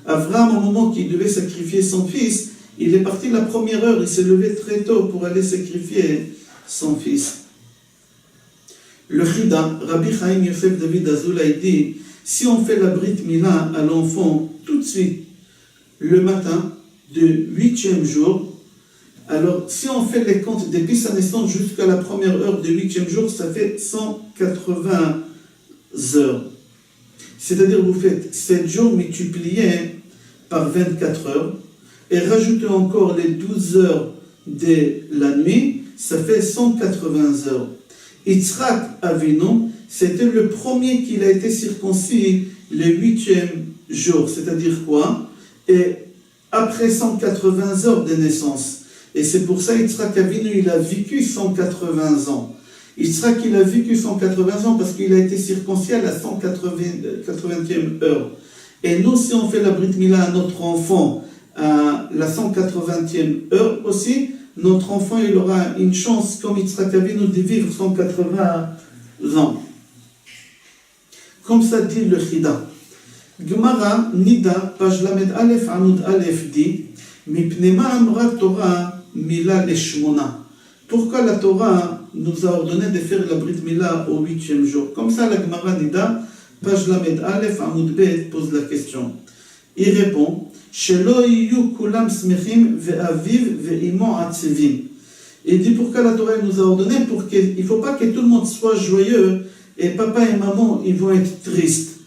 Speaker 1: Avraham, au moment qu'il devait sacrifier son fils, il est parti la première heure, il s'est levé très tôt pour aller sacrifier son fils. Le Chida, Rabbi Chaim Yosef David Azoulay dit, si on fait la Brit Mila à l'enfant tout de suite, le matin, de 8e jour, alors si on fait les comptes depuis sa naissance jusqu'à la première heure de 8e jour, ça fait 180 heures. C'est-à-dire vous faites 7 jours multipliés par 24 heures, et rajoutez encore les 12 heures de la nuit, ça fait 180 heures. Yitzhak Avinu, c'était le premier qui a été circoncis le 8e jour, c'est-à-dire quoi? Et après 180 heures de naissance. Et c'est pour ça Yitzhak Avinu, il a vécu 180 ans. Yitzhak, il a vécu 180 ans parce qu'il a été circoncis à la 180e heure. Et nous, si on fait la Brit Mila à notre enfant à la 180e heure aussi, notre enfant, il aura une chance, comme Yitzhak Avinu, de vivre 180 ans. Comme ça dit le Chida. Gemara Nida, page Lamed Aleph Amud Aleph dit, Mipnema Amra Torah Mila Leshmona. Pourquoi la Torah nous a ordonné de faire la Brit Mila au 8e jour? Comme ça, la Gemara Nida, page Lamed Aleph Amud Bet, pose la question. Il répond, Shelo Iyu Kulam Smechim Ve'aviv Ve'imo Atzevim. Il dit pourquoi la Torah nous a ordonné? Il ne faut pas que tout le monde soit joyeux et papa et maman, ils vont être tristes.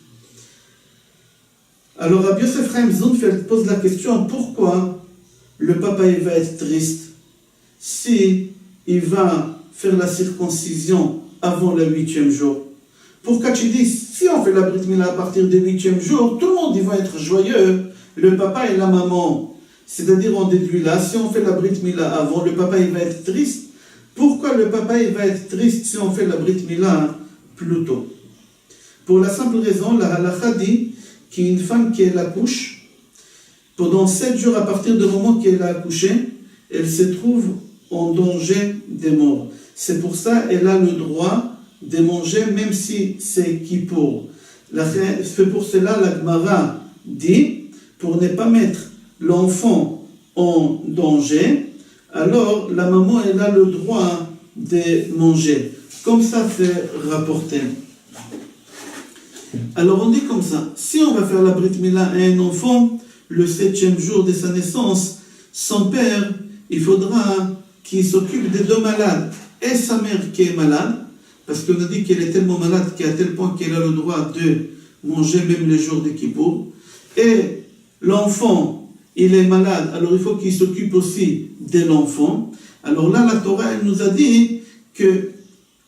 Speaker 1: Alors Rabbi Yosef Chaim Zunfeld pose la question, pourquoi le papa il va être triste si il va faire la circoncision avant le 8e jour? Pourquoi tu dis, si on fait la Brit Mila à partir du 8e jour, tout le monde il va être joyeux, le papa et la maman. C'est-à-dire on déduit là, si on fait la Brit Mila avant, le papa il va être triste. Pourquoi le papa il va être triste si on fait la Brit Mila plus tôt? Pour la simple raison, la halakha dit qu'une femme qui accouche, pendant 7 jours à partir du moment qu'elle a accouché, elle se trouve en danger de mort. C'est pour ça qu'elle a le droit de manger même si c'est Kippour. C'est pour cela la Gemara dit, pour ne pas mettre l'enfant en danger, alors la maman elle a le droit de manger. Comme ça c'est rapporté. Alors on dit comme ça, si on va faire la Brit Mila à un enfant, le 7e jour de sa naissance, son père, il faudra qu'il s'occupe des 2 malades. Et sa mère qui est malade, parce qu'on a dit qu'elle est tellement malade qu'à tel point qu'elle a le droit de manger même les jours de Kippour. Et l'enfant, il est malade, alors il faut qu'il s'occupe aussi de l'enfant. Alors là, la Torah, elle nous a dit que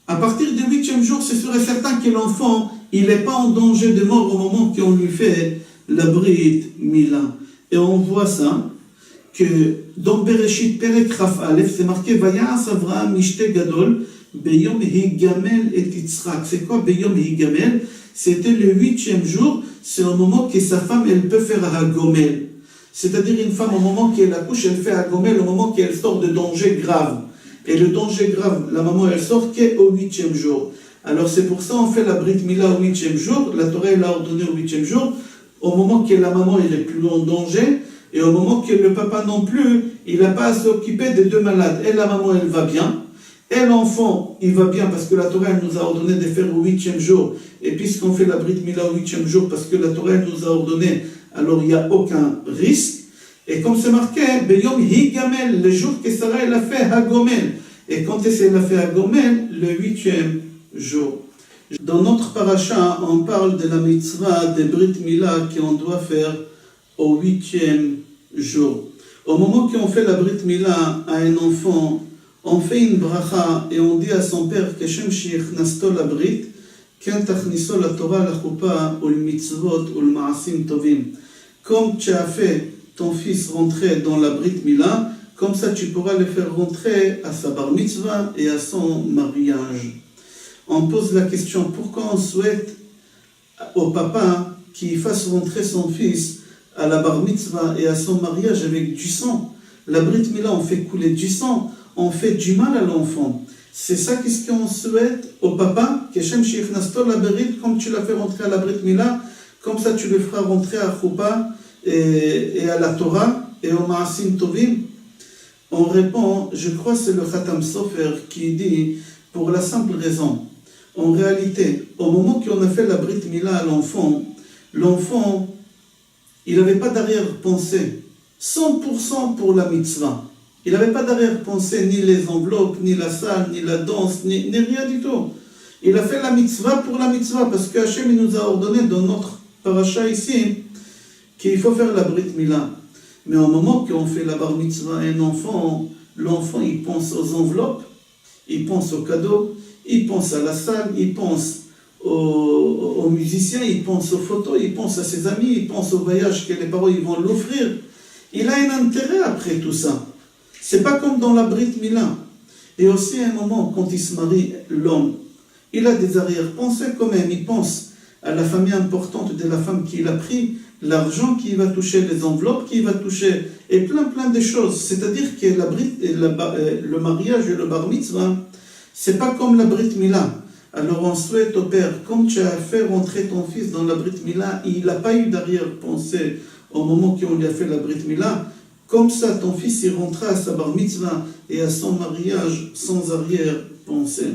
Speaker 1: à partir du 8e jour, c'est sûr et certain que l'enfant, il n'est pas en danger de mort au moment qu'on lui fait la Brit Mila. Et on voit ça, que dans Bereshit Perek Raf Aleph, c'est marqué Vayas Avraham Mishte Gadol, Beyom Higamel et Yitzhak. C'est quoi Beyom Higamel? C'était le 8e jour, c'est au moment que sa femme, elle peut faire Hagomel. C'est-à-dire une femme, au moment qu'elle accouche, elle fait Hagomel, au moment qu'elle sort de danger grave. Et le danger grave, la maman, elle sort qu'au 8e jour. Alors c'est pour ça on fait la Brit Mila au 8e jour, la Torah l'a ordonné au 8e jour, au moment que la maman elle est plus en danger, et au moment que le papa non plus, il n'a pas à s'occuper des 2 malades. Et la maman elle va bien, et l'enfant il va bien parce que la Torah elle nous a ordonné de faire au 8e jour, et puisqu'on fait la Brit Mila au 8e jour parce que la Torah elle nous a ordonné, alors il n'y a aucun risque. Et comme c'est marqué, Beyom Higamel, le jour que Sarah elle a fait Hagomel, et quand elle a fait Hagomel, le 8e jour. Dans notre paracha, on parle de la mitzvah de Brit Mila qu'on doit faire au 8e jour. Au moment qu'on fait la Brit Mila à un enfant, on fait une bracha et on dit à son père que Shem Sheikhnasto la Brit, Ken Tachniso la Torah la Chuppah ou le mitzvot ou le maasim tovim. Comme tu as fait ton fils rentrer dans la Brit Mila, comme ça tu pourras le faire rentrer à sa bar mitzvah et à son mariage. On pose la question, pourquoi on souhaite au papa qu'il fasse rentrer son fils à la bar mitzvah et à son mariage avec du sang? La Brit Mila, on fait couler du sang, on fait du mal à l'enfant. C'est ça qu'est-ce qu'on souhaite au papa, Keshem Sheikhnasto la Berit, comme tu l'as fait rentrer à la Brit Mila, comme ça tu le feras rentrer à Choupa et à la Torah et au Maasim Tovim. On répond, je crois que c'est le Khatam Sofer qui dit, pour la simple raison, en réalité, au moment qu'on a fait la Brit Mila à l'enfant, il n'avait pas d'arrière-pensée, 100% pour la mitzvah. Il n'avait pas d'arrière-pensée, ni les enveloppes, ni la salle, ni la danse, ni rien du tout. Il a fait la mitzvah pour la mitzvah, parce que Hachem nous a ordonné dans notre paracha ici, qu'il faut faire la Brit Mila. Mais au moment qu'on fait la bar mitzvah à un enfant, l'enfant il pense aux enveloppes, il pense aux cadeaux, il pense à la salle, il pense aux musiciens, il pense aux photos, il pense à ses amis, il pense au voyage que les parents ils vont l'offrir. Il a un intérêt après tout ça. C'est pas comme dans la Brit Mila. Et aussi à un moment, quand il se marie, l'homme, il a des arrière-pensées quand même. Il pense à la famille importante de la femme qu'il a pris, l'argent qu'il va toucher, les enveloppes qu'il va toucher, et plein de choses. C'est-à-dire que le mariage et le bar mitzvah, c'est pas comme la Brit Mila. Alors on souhaite au père, comme tu as fait rentrer ton fils dans la Brit Mila, il n'a pas eu d'arrière-pensée au moment qu'on lui a fait la Brit Mila. Comme ça, ton fils il rentra à sa bar mitzvah et à son mariage sans arrière-pensée.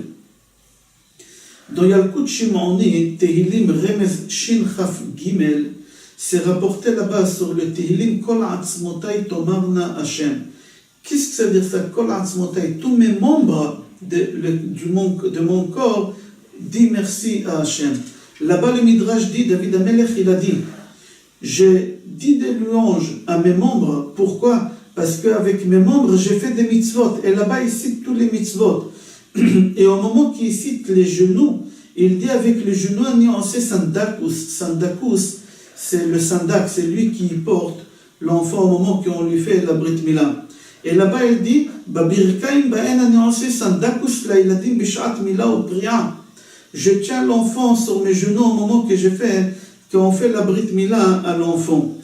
Speaker 1: Dans Yalkut Shimoni, Tehilim Remez Shin Chaf Gimel, c'est rapporté là-bas sur le Tehilim Kol Atzmotai Tomarna Hashem. Qu'est-ce que ça veut dire ça? Kol Atzmotai, tous mes membres de mon corps, dit merci à Hashem. Là-bas, le Midrash dit, David Amelech, il a dit, j'ai dit des louanges à mes membres. Pourquoi? Parce qu'avec mes membres, j'ai fait des mitzvot. Et là-bas, il cite tous les mitzvot. Et au moment qu'il cite les genoux, il dit avec les genoux, on sait sandakus. Sandakus, c'est le sandak, c'est lui qui porte l'enfant au moment qu'on lui fait la Brit Mila. Et là-bas, il dit, Babirkaim ba'en annoncé sandakus lailadim bishat mila ou priya. Je tiens l'enfant sur mes genoux au moment que qu'on fait la Brit Mila à l'enfant.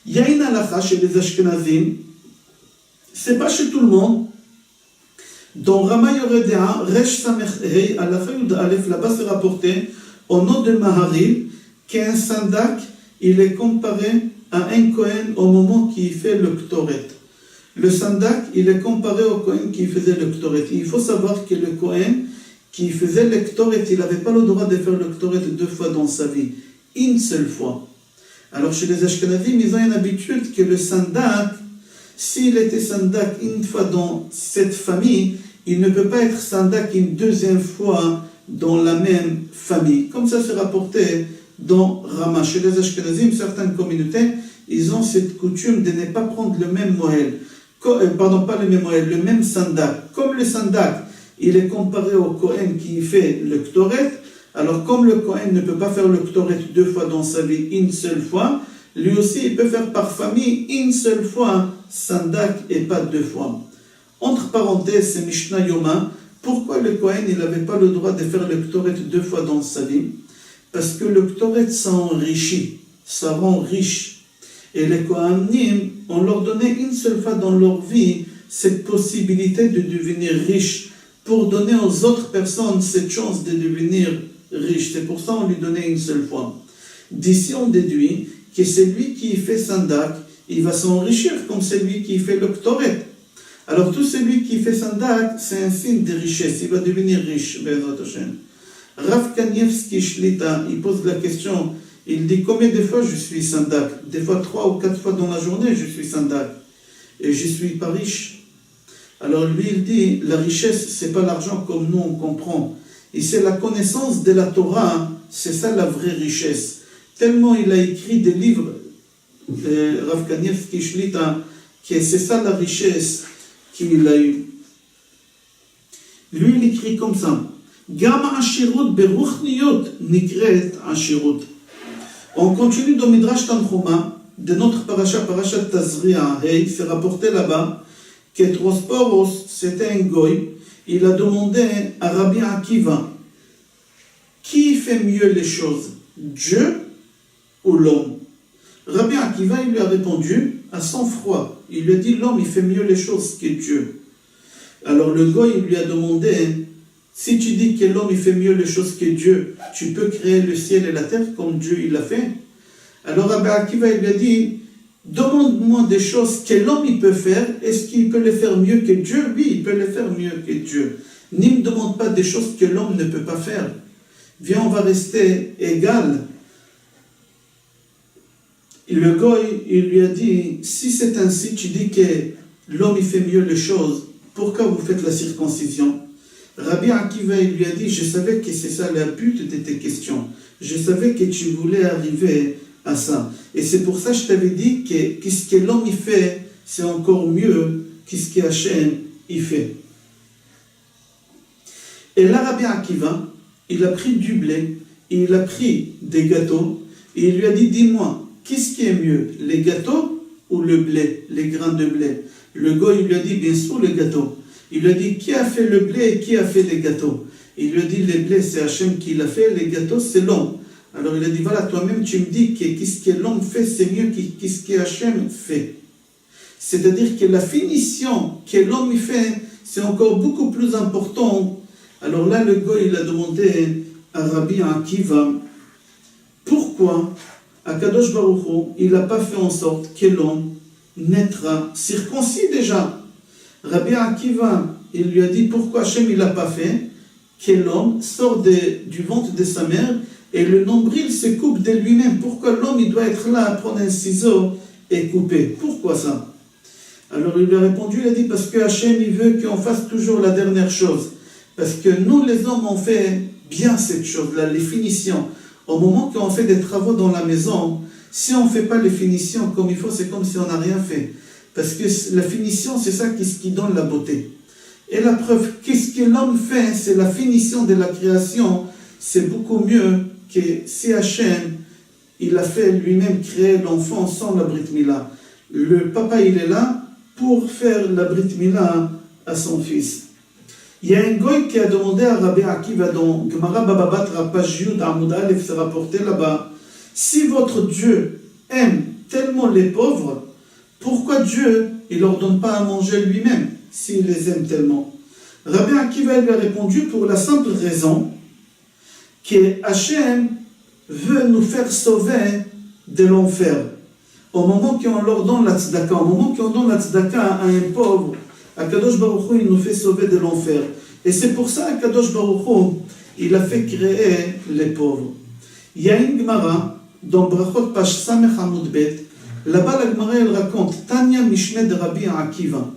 Speaker 1: Il y a une halakha chez les Ashkenazim, c'est pas chez tout le monde. Dans Rama Yoredea, Resh Samech Hei, halakha Yud Aleph, là-bas c'est rapporté, au nom de Maharil, qu'un sandak, il est comparé à un Kohen au moment qu'il fait le Ktoret. Le sandak, il est comparé au Kohen qui faisait le Ktoret. Il faut savoir que le Kohen qui faisait le Ktoret, il n'avait pas le droit de faire le Ktoret 2 fois dans sa vie. Une seule fois. Alors chez les Ashkenazim, ils ont une habitude que le sandak, s'il était sandak une fois dans cette famille, il ne peut pas être sandak une deuxième fois dans la même famille. Comme ça c'est rapporté dans Rama. Chez les Ashkenazim, certaines communautés, ils ont cette coutume de ne pas prendre le même moël. Pardon, pas le même moël, le même sandak. Comme le sandak, il est comparé au Kohen qui fait le Ktoret, alors comme le Kohen ne peut pas faire le Ktoret 2 fois dans sa vie, une seule fois, lui aussi il peut faire par famille une seule fois sandak et pas 2 fois. Entre parenthèses, c'est Mishnah Yoma. Pourquoi le Kohen il n'avait pas le droit de faire le Ktoret 2 fois dans sa vie? Parce que le Ktoret ça enrichit, ça rend riche. Et les Kohanim, on leur donnait une seule fois dans leur vie cette possibilité de devenir riche, pour donner aux autres personnes cette chance de devenir riche. C'est pour ça qu'on lui donnait une seule fois. D'ici on déduit que celui qui fait sandak, il va s'enrichir comme celui qui fait le Ktoret. Alors tout celui qui fait sandak, c'est un signe de richesse, il va devenir riche. Rav Kanievski Shlita, il pose la question, il dit combien de fois je suis sandak? Des fois 3 ou 4 fois dans la journée je suis sandak. Et je ne suis pas riche. Alors lui il dit, la richesse c'est pas l'argent comme nous on comprend. Et c'est la connaissance de la Torah, c'est ça la vraie richesse. Tellement il a écrit des livres, Rav Kanievski Shlita, que c'est ça la richesse qu'il a eue. Lui il écrit comme ça, Gam Ashirut beruchniyot nikret Ashirut. On continue dans Midrash Tanchuma, de notre parasha Tazria, hey, c'est rapporté là-bas, que Trosporos, c'était un goy, il a demandé à Rabbi Akiva, qui fait mieux les choses, Dieu ou l'homme? Rabbi Akiva, il lui a répondu à sang-froid. Il lui a dit, l'homme, il fait mieux les choses que Dieu. Alors le goy, il lui a demandé, Si tu dis que l'homme il fait mieux les choses que Dieu, tu peux créer le ciel et la terre comme Dieu il l'a fait. Alors Rabbi Akiva il lui a dit, demande-moi des choses que l'homme il peut faire, est-ce qu'il peut les faire mieux que Dieu? Oui, il peut les faire mieux que Dieu. Ne me demande pas des choses que l'homme ne peut pas faire. Viens, on va rester égal. Le goy, il lui a dit, si c'est ainsi, tu dis que l'homme il fait mieux les choses, pourquoi vous faites la circoncision? Rabbi Akiva il lui a dit, je savais que c'est ça le but de tes questions. Je savais que tu voulais arriver à ça. Et c'est pour ça que je t'avais dit que ce que l'homme il fait, c'est encore mieux que ce que Hachem il fait. Et là, Rabbi Akiva, il a pris du blé, il a pris des gâteaux, et il lui a dit, dis-moi, qu'est-ce qui est mieux, les gâteaux ou le blé, les grains de blé? Le gars, il lui a dit, bien sûr, les gâteaux. Il lui a dit, qui a fait le blé et qui a fait les gâteaux? Il lui a dit, les blés, c'est Hachem qui l'a fait, les gâteaux, c'est l'homme. Alors il a dit, voilà, toi-même, tu me dis que ce que l'homme fait, c'est mieux que ce que Hachem fait. C'est-à-dire que la finition que l'homme fait, c'est encore beaucoup plus important. Alors là, le gars, il a demandé à Rabbi Akiva, pourquoi Akadosh Baruch Hu, il n'a pas fait en sorte que l'homme naîtra circoncis déjà. Rabbi Akiva, il lui a dit, pourquoi Hachem il n'a pas fait que l'homme sort du ventre de sa mère et le nombril se coupe de lui-même? Pourquoi l'homme il doit être là à prendre un ciseau et couper? Pourquoi ça? Alors il lui a répondu, il a dit, parce que Hachem il veut qu'on fasse toujours la dernière chose. Parce que nous les hommes on fait bien cette chose-là, les finitions. Au moment qu'on fait des travaux dans la maison, si on ne fait pas les finitions comme il faut, c'est comme si on n'a rien fait. Parce que la finition, c'est ça qui donne la beauté. Et la preuve, qu'est-ce que l'homme fait? C'est la finition de la création. C'est beaucoup mieux que si Hachem, il a fait lui-même créer l'enfant sans la Brit Mila. Le papa, il est là pour faire la Brit Mila à son fils. Il y a un goy qui a demandé à Rabbi Akiva dans Gemara Baba Batra, page Yud Amud Aleph, c'est rapporté là-bas, si votre Dieu aime tellement les pauvres, pourquoi Dieu ne leur donne pas à manger lui-même, s'il les aime tellement? Rabbi Akiva lui a répondu pour la simple raison que Hachem veut nous faire sauver de l'enfer. Au moment qu'on leur donne la tzedaka, au moment qu'on donne la tzedaka à un pauvre, Akadosh Baruch Hu, il nous fait sauver de l'enfer. Et c'est pour ça qu'Akadosh Baruch Hu, il a fait créer les pauvres. Il y a une Gemara, dans Brachot, page Samech Amud Bet, là-bas la Gemara, elle raconte, Tanya Mishne de Rabbi Akiva.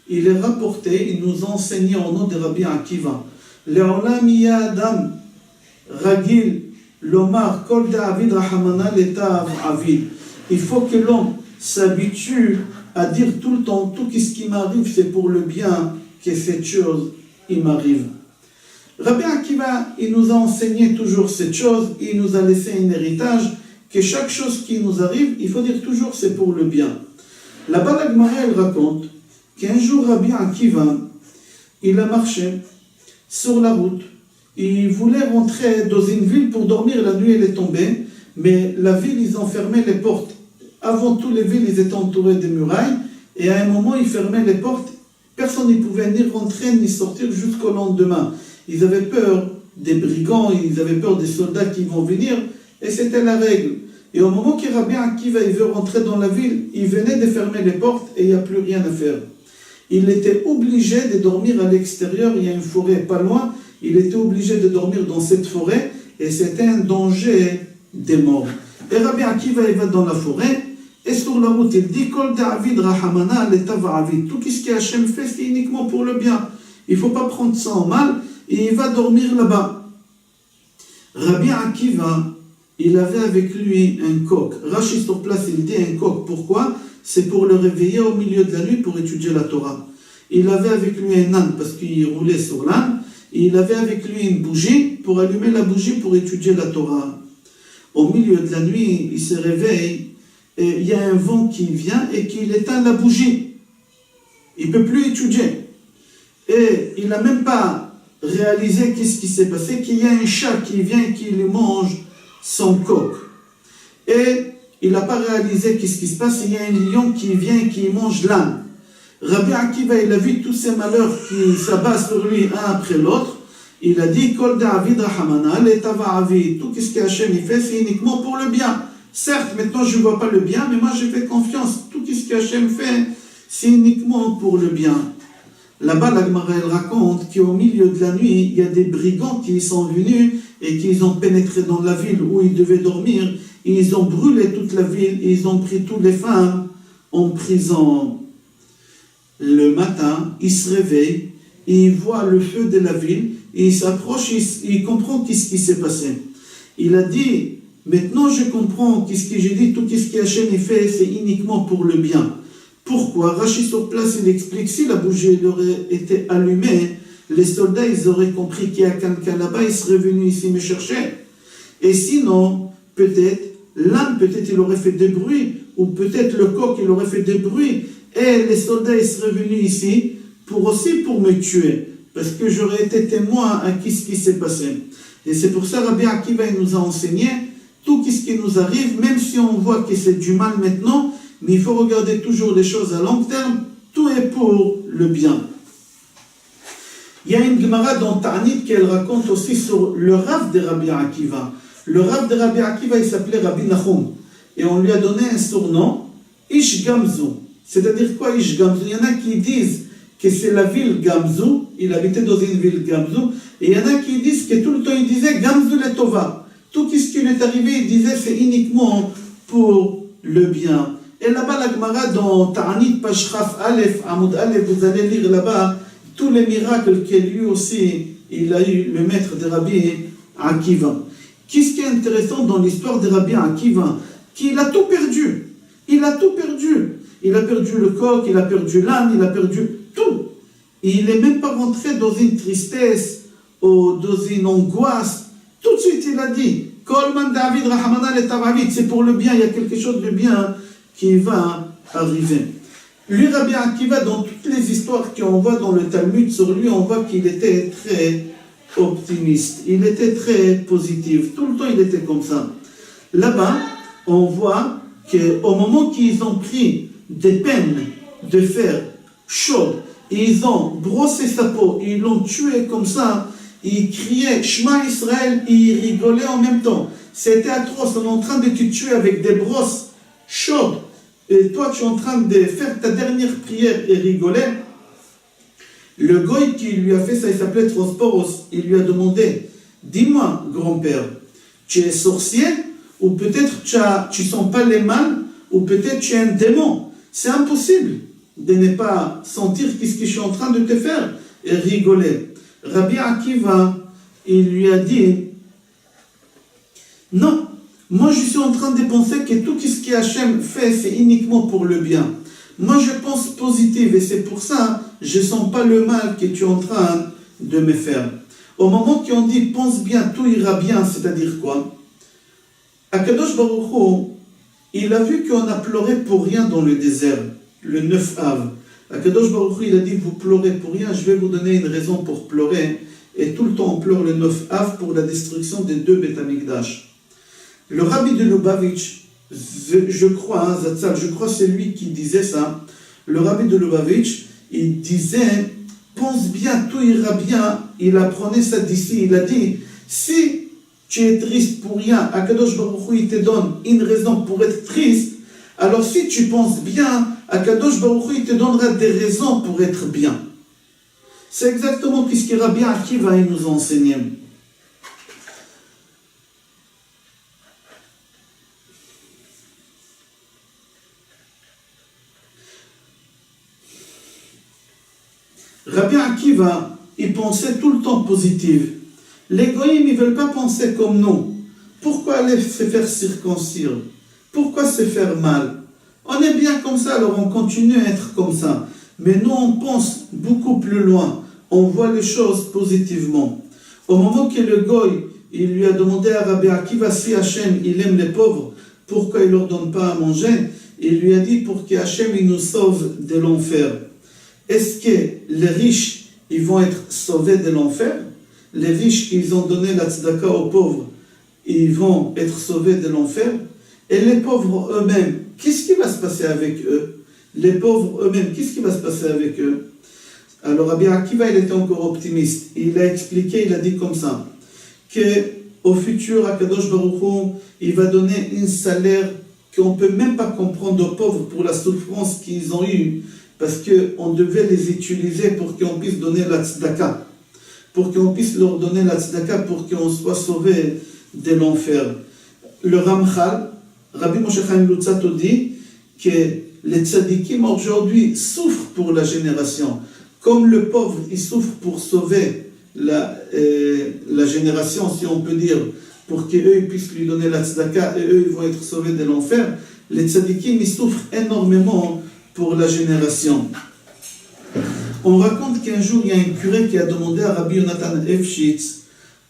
Speaker 1: Il est rapporté, il nous a enseigné au nom de Rabbi Akiva. Le'olam ya Adam, Ragil, Lomar, Kol David Rahamana Letav Avid. Il faut que l'homme s'habitue à dire tout le temps, tout ce qui m'arrive, c'est pour le bien que cette chose, il m'arrive. Rabbi Akiva, il nous a enseigné toujours cette chose, il nous a laissé un héritage, que chaque chose qui nous arrive, il faut dire toujours c'est pour le bien. Là-bas, la Gemara, elle raconte qu'un jour, Rabbi Akiva, il a marché sur la route, il voulait rentrer dans une ville pour dormir, la nuit elle est tombée, mais la ville, ils ont fermé les portes. Avant tout, les villes, ils étaient entourées de murailles, et à un moment, ils fermaient les portes. Personne ne pouvait ni rentrer ni sortir jusqu'au lendemain. Ils avaient peur des brigands, ils avaient peur des soldats qui vont venir, et c'était la règle. Et au moment que Rabbi Akiva il veut rentrer dans la ville, il venait de fermer les portes et il n'y a plus rien à faire. Il était obligé de dormir à l'extérieur, il y a une forêt pas loin, il était obligé de dormir dans cette forêt, et c'était un danger des morts. Et Rabbi Akiva il va dans la forêt, et sur la route, il dit Kol David Rahamana Letav Avid. Tout ce qu'Hachem fait, c'est uniquement pour le bien. Il ne faut pas prendre ça en mal, et il va dormir là-bas. Rabbi Akiva, il avait avec lui un coq. Rashi sur place, il dit un coq. Pourquoi? C'est pour le réveiller au milieu de la nuit pour étudier la Torah. Il avait avec lui un âne parce qu'il roulait sur l'âne. Et il avait avec lui une bougie pour allumer la bougie pour étudier la Torah. Au milieu de la nuit, il se réveille. Et il y a un vent qui vient et qui éteint la bougie. Il ne peut plus étudier. Et il n'a même pas réalisé qu'est-ce qui s'est passé, qu'il y a un chat qui vient et qui lui mange son coq. Et il n'a pas réalisé qu'est-ce qui se passe, il y a un lion qui vient et qui mange l'âne. Rabbi Akiva, il a vu tous ces malheurs qui s'abattent sur lui un après l'autre. Il a dit, Kol David Rahamana, l'Etava Avi, tout ce que Hachem il fait, c'est uniquement pour le bien. Certes, maintenant je ne vois pas le bien, mais moi je fais confiance. Tout ce que Hachem fait, c'est uniquement pour le bien. Là-bas, la Gemara elle raconte qu'au milieu de la nuit, il y a des brigands qui sont venus et qui ont pénétré dans la ville où ils devaient dormir. Et ils ont brûlé toute la ville et ils ont pris toutes les femmes en prison. Le matin, il se réveille et il voit le feu de la ville et il s'approche, il comprend qu'est-ce qui s'est passé. Il a dit, maintenant je comprends qu'est-ce que j'ai dit, tout ce que Hachem fait, c'est uniquement pour le bien. Pourquoi? Rachi sur place, il explique, si la bougie aurait été allumée, les soldats, ils auraient compris qu'il y a quelqu'un là-bas, ils seraient venus ici me chercher. Et sinon, peut-être, l'âme, peut-être il aurait fait des bruits, ou peut-être le coq, il aurait fait des bruits, et les soldats, ils seraient venus ici, pour me tuer, parce que j'aurais été témoin à ce qui s'est passé. Et c'est pour ça, Rabbi Akiva, il nous a enseigné, tout ce qui nous arrive, même si on voit que c'est du mal maintenant, mais il faut regarder toujours les choses à long terme, tout est pour le bien. Il y a une Gemara dans Ta'anit qu'elle raconte aussi sur le Rav de Rabbi Akiva. Le Rav de Rabbi Akiva, il s'appelait Rabbi Nachum. Et on lui a donné un surnom, Ish Gamzu. C'est-à-dire quoi Ish Gamzu? Il y en a qui disent que c'est la ville Gamzu, il habitait dans une ville Gamzu, et il y en a qui disent que tout le temps il disait Gamzu le Tova. Tout ce qui lui est arrivé, il disait c'est uniquement pour le bien. Et là-bas, la Gemara, dans Ta'anit Pashraf Aleph, Amoud Aleph, vous allez lire là-bas tous les miracles que lui aussi, il a eu, le maître de Rabbi Akiva. Qu'est-ce qui est intéressant dans l'histoire de Rabbi Akiva? Qu'il a tout perdu. Il a tout perdu. Il a perdu le coq, il a perdu l'âne, il a perdu tout. Et il n'est même pas rentré dans une tristesse ou dans une angoisse. Tout de suite, il a dit, Kolman David Rahamana le Tavavit, c'est pour le bien, il y a quelque chose de bien qui va arriver. Lui, Rabbi Akiva, dans toutes les histoires qu'on voit dans le Talmud sur lui, on voit qu'il était très optimiste. Il était très positif. Tout le temps, il était comme ça. Là-bas, on voit qu'au moment qu'ils ont pris des peines de fer chaudes, et ils ont brossé sa peau, et ils l'ont tué comme ça, il criait Shema Israël, et il rigolait en même temps. C'était atroce, on est en train de te tuer avec des brosses chaudes, et toi tu es en train de faire ta dernière prière et rigoler. Le goy qui lui a fait ça, il s'appelait Trosporos, il lui a demandé, dis-moi grand-père, tu es sorcier, ou peut-être tu sens pas les mal, ou peut-être tu es un démon. C'est impossible de ne pas sentir ce que je suis en train de te faire et rigoler. Rabbi Akiva, il lui a dit, non, moi je suis en train de penser que tout ce que Hachem fait, c'est uniquement pour le bien. Moi je pense positif et c'est pour ça je ne sens pas le mal que tu es en train de me faire. Au moment qu'on dit pense bien, tout ira bien, c'est-à-dire quoi? Akadosh Baruch Hu, il a vu qu'on a pleuré pour rien dans le désert, le 9 Av. Akadosh Baruch Hu, il a dit vous pleurez pour rien, je vais vous donner une raison pour pleurer. Et tout le temps on pleure le 9 Av pour la destruction des 2 Beth Amikdash. Le rabbi de Lubavitch, je crois, Zatzal, je crois c'est lui qui disait ça. Le rabbi de Lubavitch, il disait, pense bien, tout ira bien. Il apprenait ça d'ici, il a dit, si tu es triste pour rien, Akadosh Baruch Hu, il te donne une raison pour être triste, alors si tu penses bien, Akadosh Baruch Hu, il te donnera des raisons pour être bien. C'est exactement ce que Rabbi Akiva nous enseigner. Rabbi Akiva, il pensait tout le temps positif. Les goïms, ils ne veulent pas penser comme nous. Pourquoi aller se faire circoncire? Pourquoi se faire mal? On est bien comme ça, alors on continue à être comme ça. Mais nous, on pense beaucoup plus loin. On voit les choses positivement. Au moment que le goï, il lui a demandé à Rabbi Akiva si Hachem, il aime les pauvres, pourquoi il ne leur donne pas à manger? Il lui a dit pour que Hachem, il nous sauve de l'enfer. Est-ce que les riches, ils vont être sauvés de l'enfer? Les riches qui ont donné la tzedaka aux pauvres, ils vont être sauvés de l'enfer. Et les pauvres eux-mêmes, qu'est-ce qui va se passer avec eux? Les pauvres eux-mêmes, qu'est-ce qui va se passer avec eux? Alors Rabbi Akiva, il était encore optimiste. Il a expliqué, il a dit comme ça, qu'au futur, Akadosh Baruch Hu, il va donner un salaire qu'on ne peut même pas comprendre aux pauvres pour la souffrance qu'ils ont eue, parce qu'on devait les utiliser pour qu'on puisse donner la tzedaka, pour qu'on puisse leur donner la tzedaka, pour qu'on soit sauvé de l'enfer. Le Ramchal, Rabbi Moshe Chaim Luzzatto dit que les tzadikim aujourd'hui souffrent pour la génération, comme le pauvre il souffre pour sauver la génération, si on peut dire, pour qu'eux puissent lui donner la tzedaka et eux ils vont être sauvés de l'enfer. Les tzadikim ils souffrent énormément pour la génération. On raconte qu'un jour il y a un curé qui a demandé à Rabbi Yonatan Efshitz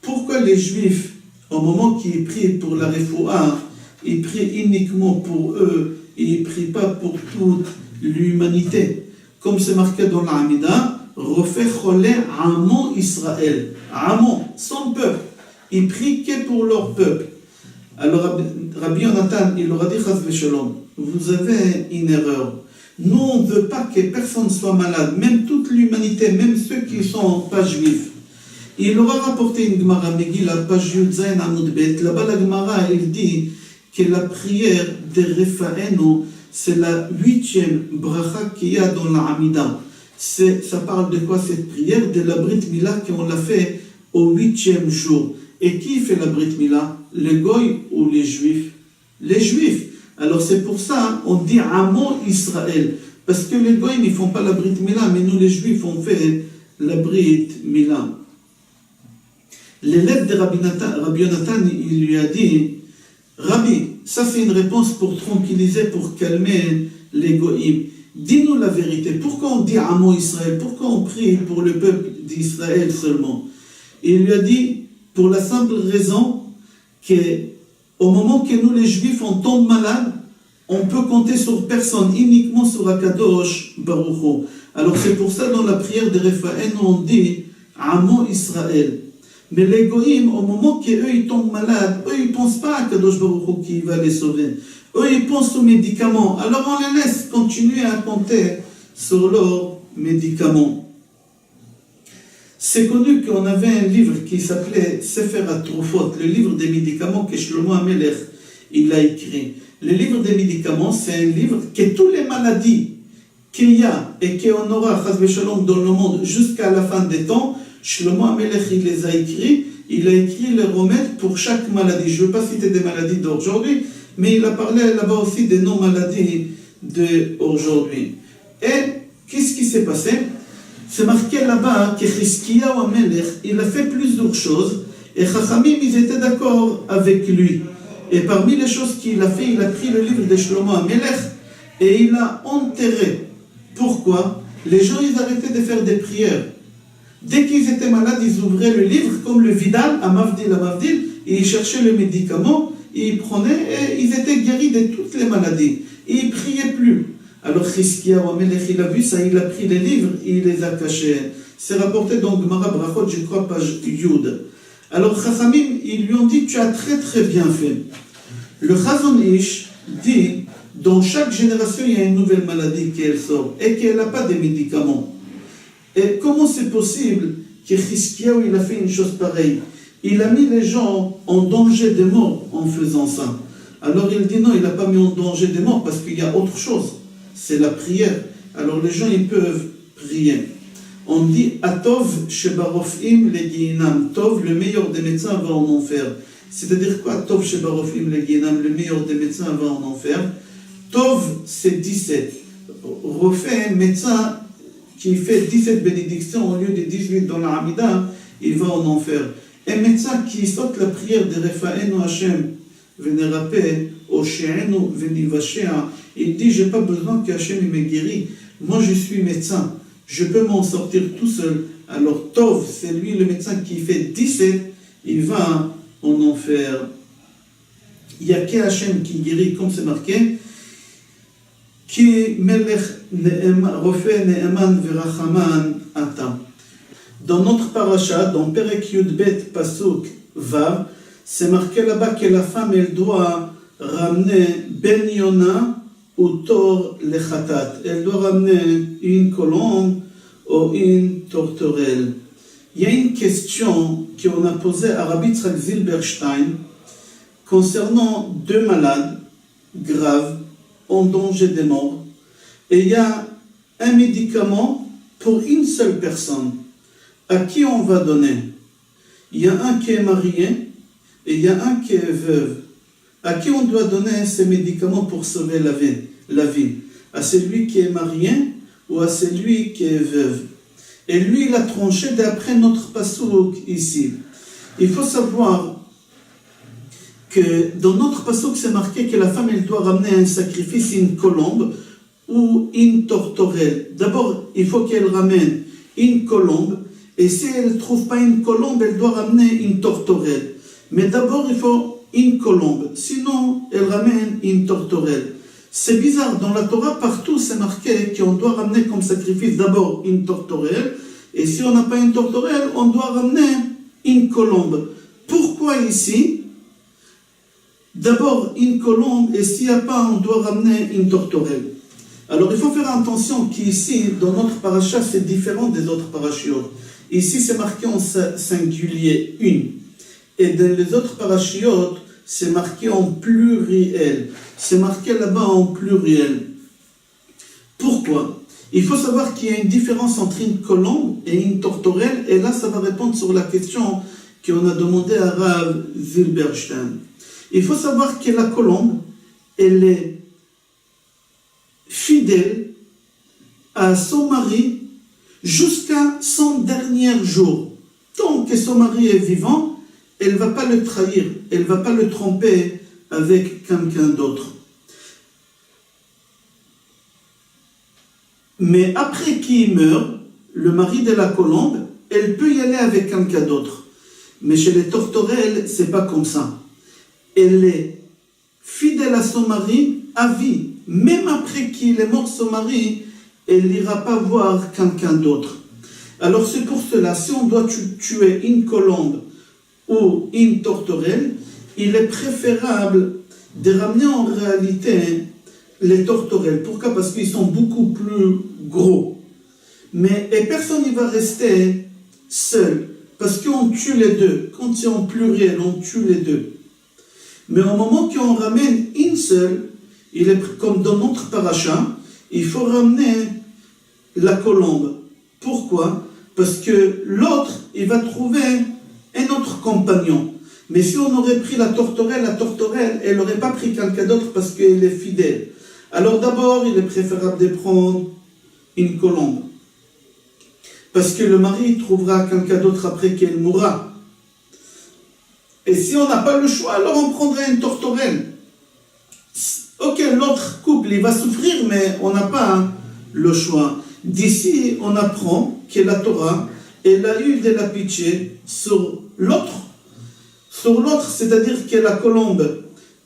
Speaker 1: pourquoi les juifs, au moment qu'ils prient pour la refoua, ils prient uniquement pour eux et ils ne prient pas pour toute l'humanité. Comme c'est marqué dans l'Amida, Refait Cholé Amon Israël. Amon, son peuple. Ils prient que pour leur peuple. Alors Rabbi Yonatan, il leur a dit Chas v'shalom, vous avez une erreur. Nous, on ne veut pas que personne soit malade, même toute l'humanité, même ceux qui ne sont pas juifs. Il leur a rapporté une Gemara, Megillah, page Yud Zayin Amud Bet. Là-bas, la Gemara, il dit que la prière de Refaenu, c'est la 8e bracha qu'il y a dans la Hamida. Ça parle de quoi cette prière? De la Brit Mila qu'on l'a fait au 8e jour. Et qui fait la Brit Mila? Les Goy ou les Juifs? Les Juifs. Alors c'est pour ça on dit Amon Israël. Parce que les Goy ne font pas la Brit Mila, mais nous les Juifs on fait la Brit Mila. L'élève de Rabbi Yonatan, il lui a dit Rabbi, ça c'est une réponse pour tranquilliser, pour calmer les Goïm. Dis-nous la vérité, pourquoi on dit Amon Israël? Pourquoi on prie pour le peuple d'Israël seulement? Et il lui a dit, pour la simple raison qu'au moment que nous les Juifs on tombe malade, on peut compter sur personne, uniquement sur Akadosh Baruch Hu. Alors c'est pour ça dans la prière de Refaen on dit Amon Israël. Mais les Goïm, au moment qu'eux ils tombent malades, eux ils ne pensent pas à Kadosh Baruch Hu qui va les sauver. Eux ils pensent aux médicaments. Alors on les laisse continuer à compter sur leurs médicaments. C'est connu qu'on avait un livre qui s'appelait Sefer HaTrufot, le livre des médicaments que Shlomo HaMelech il a écrit. Le livre des médicaments, c'est un livre que toutes les maladies qu'il y a et qu'on aura Chas v'Shalom dans le monde jusqu'à la fin des temps, Shlomo HaMelech, il les a écrits, il a écrit les remèdes pour chaque maladie. Je ne veux pas citer des maladies d'aujourd'hui, mais il a parlé là-bas aussi des non-maladies d'aujourd'hui. Et qu'est-ce qui s'est passé? C'est marqué là-bas que Chizkiyahu HaMelech, il a fait plusieurs choses, et Chachamim, ils étaient d'accord avec lui. Et parmi les choses qu'il a fait, il a pris le livre de Shlomo HaMelech, et il l'a enterré. Pourquoi? Les gens, ils arrêtaient de faire des prières. Dès qu'ils étaient malades, ils ouvraient le livre, comme le Vidal, à Mavdil, et ils cherchaient le médicament, et ils prenaient, et ils étaient guéris de toutes les maladies. Et ils ne priaient plus. Alors Chizkiyahu HaMelech, il a vu ça, il a pris les livres, et il les a cachés. C'est rapporté dans Gemara Brachot, je crois, page Yud. Alors Chachamim, ils lui ont dit, tu as très très bien fait. Le Chazon Ish dit, dans chaque génération, il y a une nouvelle maladie qui sort, et qu'elle n'a pas de médicaments. Et comment c'est possible que Chizkiyahu il a fait une chose pareille? Il a mis les gens en danger de mort en faisant ça. Alors il dit non, il n'a pas mis en danger de mort parce qu'il y a autre chose. C'est la prière. Alors les gens ils peuvent prier. On dit Atov shebarofim leginam. Tov, le meilleur des médecins va en enfer. C'est-à-dire quoi Tov shebarofim leginam, le meilleur des médecins va en enfer. Tov c'est 17. Refait un médecin qui fait 17 bénédictions au lieu de 18 dans la Hamida, il va en enfer. Un médecin qui saute la prière de Refaenu Hashem, Venerape, Osheenu, Venivashea, il dit, j'ai pas besoin que Hashem me guérit. Moi, je suis médecin. Je peux m'en sortir tout seul. Alors, Tov, c'est lui le médecin qui fait 17, il va en enfer. Il n'y a que Hashem qui guérit, comme c'est marqué, Ki melech refait ne'eman v'rachaman ata. Dans notre paracha, dans Perek Yudbet Pasuk Vav, c'est marqué là-bas que la femme, elle doit ramener Ben Yona ou Tor le Khatat. Elle doit ramener une colombe ou une tortorelle. Il y a une question qu'on a posée à Rabbi Yitzhak Zilberstein concernant deux malades graves en danger de mort. Et il y a un médicament pour une seule personne. À qui on va donner? Il y a un qui est marié et il y a un qui est veuve. À qui on doit donner ces médicaments pour sauver la vie? À celui qui est marié ou à celui qui est veuve? Et lui, il a tranché d'après notre pasouk ici. Il faut savoir que dans notre pasouk, c'est marqué que la femme, elle doit ramener un sacrifice, une colombe ou une tortorelle. D'abord, il faut qu'elle ramène une colombe, et si elle ne trouve pas une colombe, elle doit ramener une tortorelle. Mais d'abord, il faut une colombe, sinon, elle ramène une tortorelle. C'est bizarre, dans la Torah, partout, c'est marqué qu'on doit ramener comme sacrifice d'abord une tortorelle, et si on n'a pas une tortorelle, on doit ramener une colombe. Pourquoi ici? D'abord une colombe, et s'il n'y a pas, on doit ramener une tortorelle. Alors il faut faire attention qu'ici, dans notre paracha, c'est différent des autres parachiotes. Ici, c'est marqué en singulier, une. Et dans les autres parachiotes, c'est marqué en pluriel. C'est marqué là-bas en pluriel. Pourquoi? Il faut savoir qu'il y a une différence entre une colombe et une tortorelle, et là, ça va répondre sur la question qu'on a demandé à Rav Zilberstein. Il faut savoir que la colombe, elle est fidèle à son mari jusqu'à son dernier jour. Tant que son mari est vivant, elle ne va pas le trahir, elle ne va pas le tromper avec quelqu'un d'autre. Mais après qu'il meurt, le mari de la colombe, elle peut y aller avec quelqu'un d'autre. Mais chez les tortorelles, c'est pas comme ça. Elle est fidèle à son mari à vie. Même après qu'il est mort son mari, elle n'ira pas voir quelqu'un d'autre. Alors c'est pour cela, si on doit tuer une colombe ou une tortorelle, il est préférable de ramener en réalité les tortorelles. Pourquoi? Parce qu'ils sont beaucoup plus gros. Et personne ne va rester seul, parce qu'on tue les deux. Quand c'est en pluriel, on tue les deux. Mais au moment qu'on ramène une seule, il est comme dans notre paracha, il faut ramener la colombe. Pourquoi? Parce que l'autre, il va trouver un autre compagnon. Mais si on aurait pris la tortorelle, elle n'aurait pas pris quelqu'un d'autre parce qu'elle est fidèle. Alors d'abord, il est préférable de prendre une colombe. Parce que le mari trouvera quelqu'un d'autre après qu'elle mourra. Et si on n'a pas le choix, alors on prendrait une tortorelle. Ok, l'autre couple, il va souffrir, mais on n'a pas le choix. D'ici, on apprend que la Torah, elle a eu de la pitié sur l'autre. Sur l'autre, c'est-à-dire que la colombe,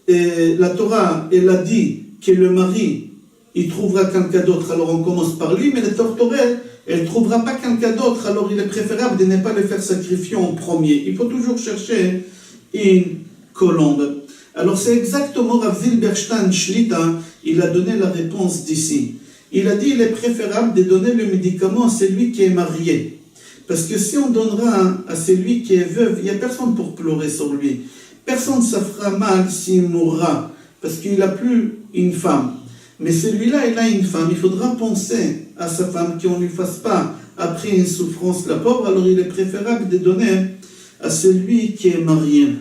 Speaker 1: et la Torah, elle a dit que le mari, il trouvera quelqu'un d'autre, alors on commence par lui, mais la tortorelle, elle ne trouvera pas quelqu'un d'autre, alors il est préférable de ne pas le faire sacrifier en premier. Il faut toujours chercher une colombe. Alors c'est exactement Rav Zilberstein Shlita, il a donné la réponse d'ici. Il a dit il est préférable de donner le médicament à celui qui est marié. Parce que si on donnera à celui qui est veuve, il n'y a personne pour pleurer sur lui. Personne ne se fera mal s'il mourra, parce qu'il n'a plus une femme. Mais celui-là, il a une femme. Il faudra penser à sa femme, qu'on ne lui fasse pas après une souffrance la pauvre. Alors il est préférable de donner à celui qui est marié.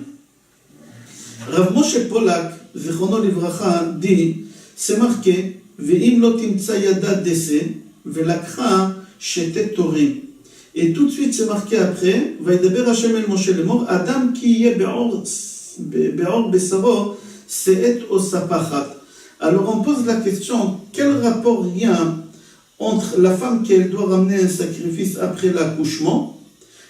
Speaker 1: Rav Moshe Polak, Zichrono Livracha, dit, c'est marqué, Ve'im lo timtsa yada dese, ve'lakra shete torim. Et tout de suite, c'est marqué après, Vaïdaber Hashem el Moshe lemor, Adam ki yeh be'or besaro, se'et osapachat. Alors on pose la question, quel rapport il y a entre la femme qui doit ramener un sacrifice après l'accouchement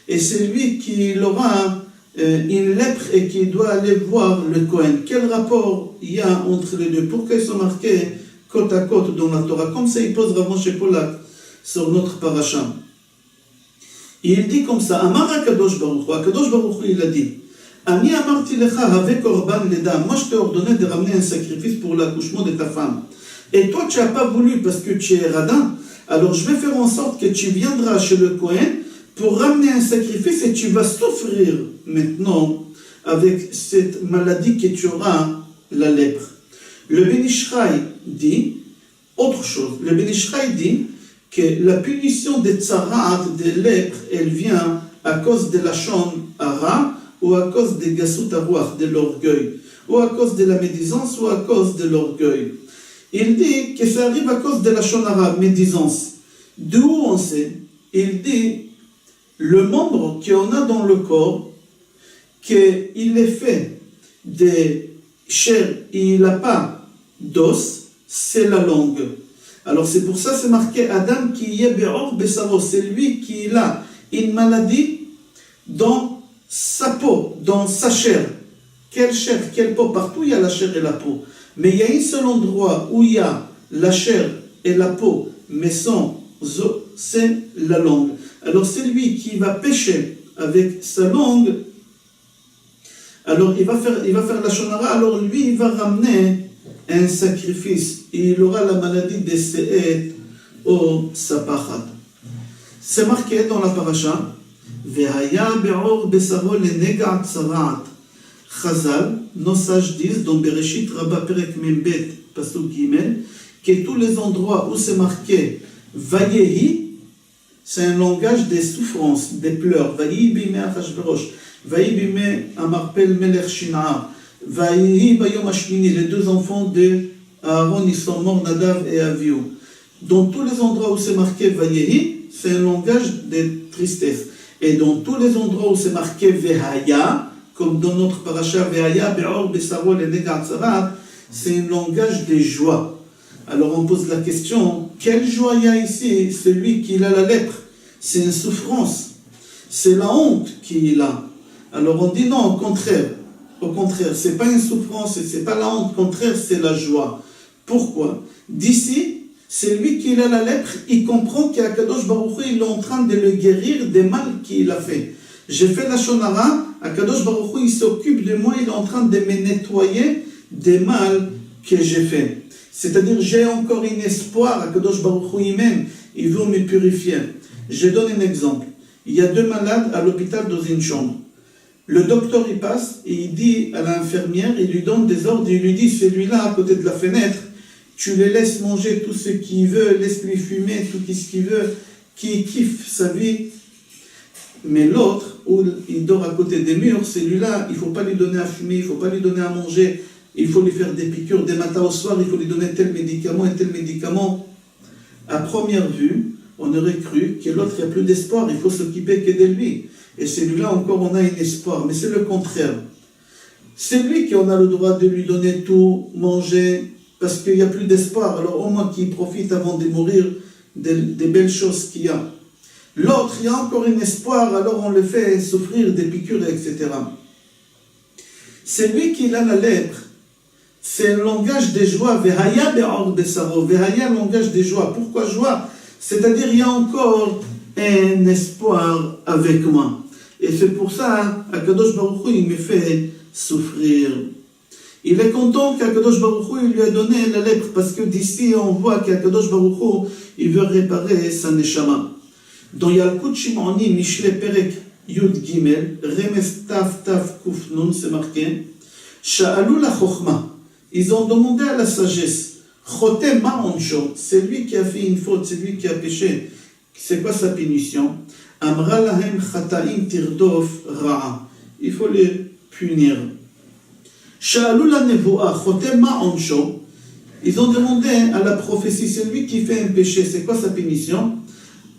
Speaker 1: et celui qui aura une lèpre et qui doit aller voir le Kohen? Quel rapport il y a entre les deux? Pourquoi ils sont marqués côte à côte dans la Torah? Comme ça, il pose Rav Moshe Polak sur notre paracha. Il dit comme ça, Amar HaKadosh Baruch Hu, il a dit, Ani amarti lecha have korban leda. Moi, je t'ai ordonné de ramener un sacrifice pour l'accouchement de ta femme. Et toi, tu n'as pas voulu parce que tu es radin. Alors je vais faire en sorte que tu viendras chez le Kohen pour ramener un sacrifice et tu vas souffrir maintenant avec cette maladie que tu auras, la lèpre. Le Ben Ish Chai dit autre chose. Le Ben Ish Chai dit que la punition des tzaraat, des lèpres, elle vient à cause de la shon hara ou à cause des gasut haruach, de l'orgueil, ou à cause de la médisance ou à cause de l'orgueil. Il dit que ça arrive à cause de la shon hara, médisance. D'où on sait? Il dit le membre qu'on a dans le corps, qu'il est fait de chair et il n'a pas d'os, c'est la langue. Alors c'est pour ça c'est marqué Adam qui est be'or besaro, c'est lui qui a une maladie dans sa peau, dans sa chair. Quelle chair, quelle peau? Partout il y a la chair et la peau. Mais il y a un seul endroit où il y a la chair et la peau, mais sans os, c'est la langue. Alors c'est lui qui va pécher avec sa langue. Alors il va faire la shonara, alors lui il va ramener un sacrifice et il aura la maladie des se'et au sapachat. C'est marqué dans la paracha Vehaya be'or besaro lenega tzaraat. Chazal, nos sages disent dans Bereshit Rabba Perek Membet Pasuk Gimel que tous les endroits où c'est marqué Vayehi, c'est un langage des souffrances, des pleurs. Vayehi bime Achashverosh, Vayehi bime Amarpel Melech Shin'ar, Vayehi bayom Hashmini, les deux enfants de Aaron, ils sont morts, Nadav et Avihu. Dans tous les endroits où c'est marqué Vayehi, c'est un langage de tristesse. Et dans tous les endroits où c'est marqué Vehaya, comme dans notre paracha Vehaya be'or besaro lenega tzarat, c'est un langage de joie. Alors on pose la question, quelle joie il y a ici? Celui qui a la lèpre, c'est une souffrance, c'est la honte qu'il a. Alors on dit non, au contraire, c'est pas une souffrance, c'est pas la honte, au contraire, c'est la joie. Pourquoi? D'ici, c'est lui qui a la lèpre, il comprend qu'Akadosh Baruch Hu, il est en train de le guérir des mal qu'il a fait. J'ai fait la shonara, Akadosh Baruch Hu, il s'occupe de moi, il est en train de me nettoyer des mal que j'ai fait. C'est-à-dire, j'ai encore un espoir, Akadosh Baruch Hu même, il veut me purifier. Je donne un exemple. Il y a deux malades à l'hôpital dans une chambre. Le docteur, il passe et il dit à l'infirmière, il lui donne des ordres, il lui dit, celui-là, à côté de la fenêtre, tu le laisses manger tout ce qu'il veut, laisse-lui fumer tout ce qu'il veut, qui kiffe sa vie. Mais l'autre, où il dort à côté des murs, celui-là, il ne faut pas lui donner à fumer, il ne faut pas lui donner à manger, il faut lui faire des piqûres des matins au soir, il faut lui donner tel médicament et tel médicament. À première vue, on aurait cru que l'autre, il n'y a plus d'espoir, il faut s'occuper que de lui. Et celui-là, encore, on a un espoir, mais c'est le contraire. C'est lui qu'on a le droit de lui donner tout, manger, parce qu'il n'y a plus d'espoir. Alors au moins qu'il profite avant de mourir des belles choses qu'il y a. L'autre, il y a encore un espoir, alors on le fait souffrir des piqûres, etc. C'est lui qui a la lèpre. C'est un langage de joie. Vehaya be'or besaro. Vehaya, langage de joie. Pourquoi joie? C'est-à-dire, il y a encore un espoir avec moi. Et c'est pour ça, Akadosh Baruch Hu, il me fait souffrir. Il est content qu'Akadosh Baruch Hu, il lui a donné la lèpre, parce que d'ici, on voit qu'Akadosh Baruch Hu, il veut réparer sa neshama. Dans Yalkut Shimoni, Mishle Perek Yud Gimel, Remes Taf Taf Kuf Nun, c'est marqué, Sha'alou la Chochma. Ils ont demandé à la sagesse, Chotem Ma'onsho, c'est lui qui a fait une faute, c'est lui qui a péché. C'est quoi sa punition? Amra lahem chataim tirdof ra'a. Il faut les punir. Sha'alou la nevoa, Chotem Ma'onsho. Ils ont demandé à la prophétie, c'est lui qui fait un péché, c'est quoi sa punition?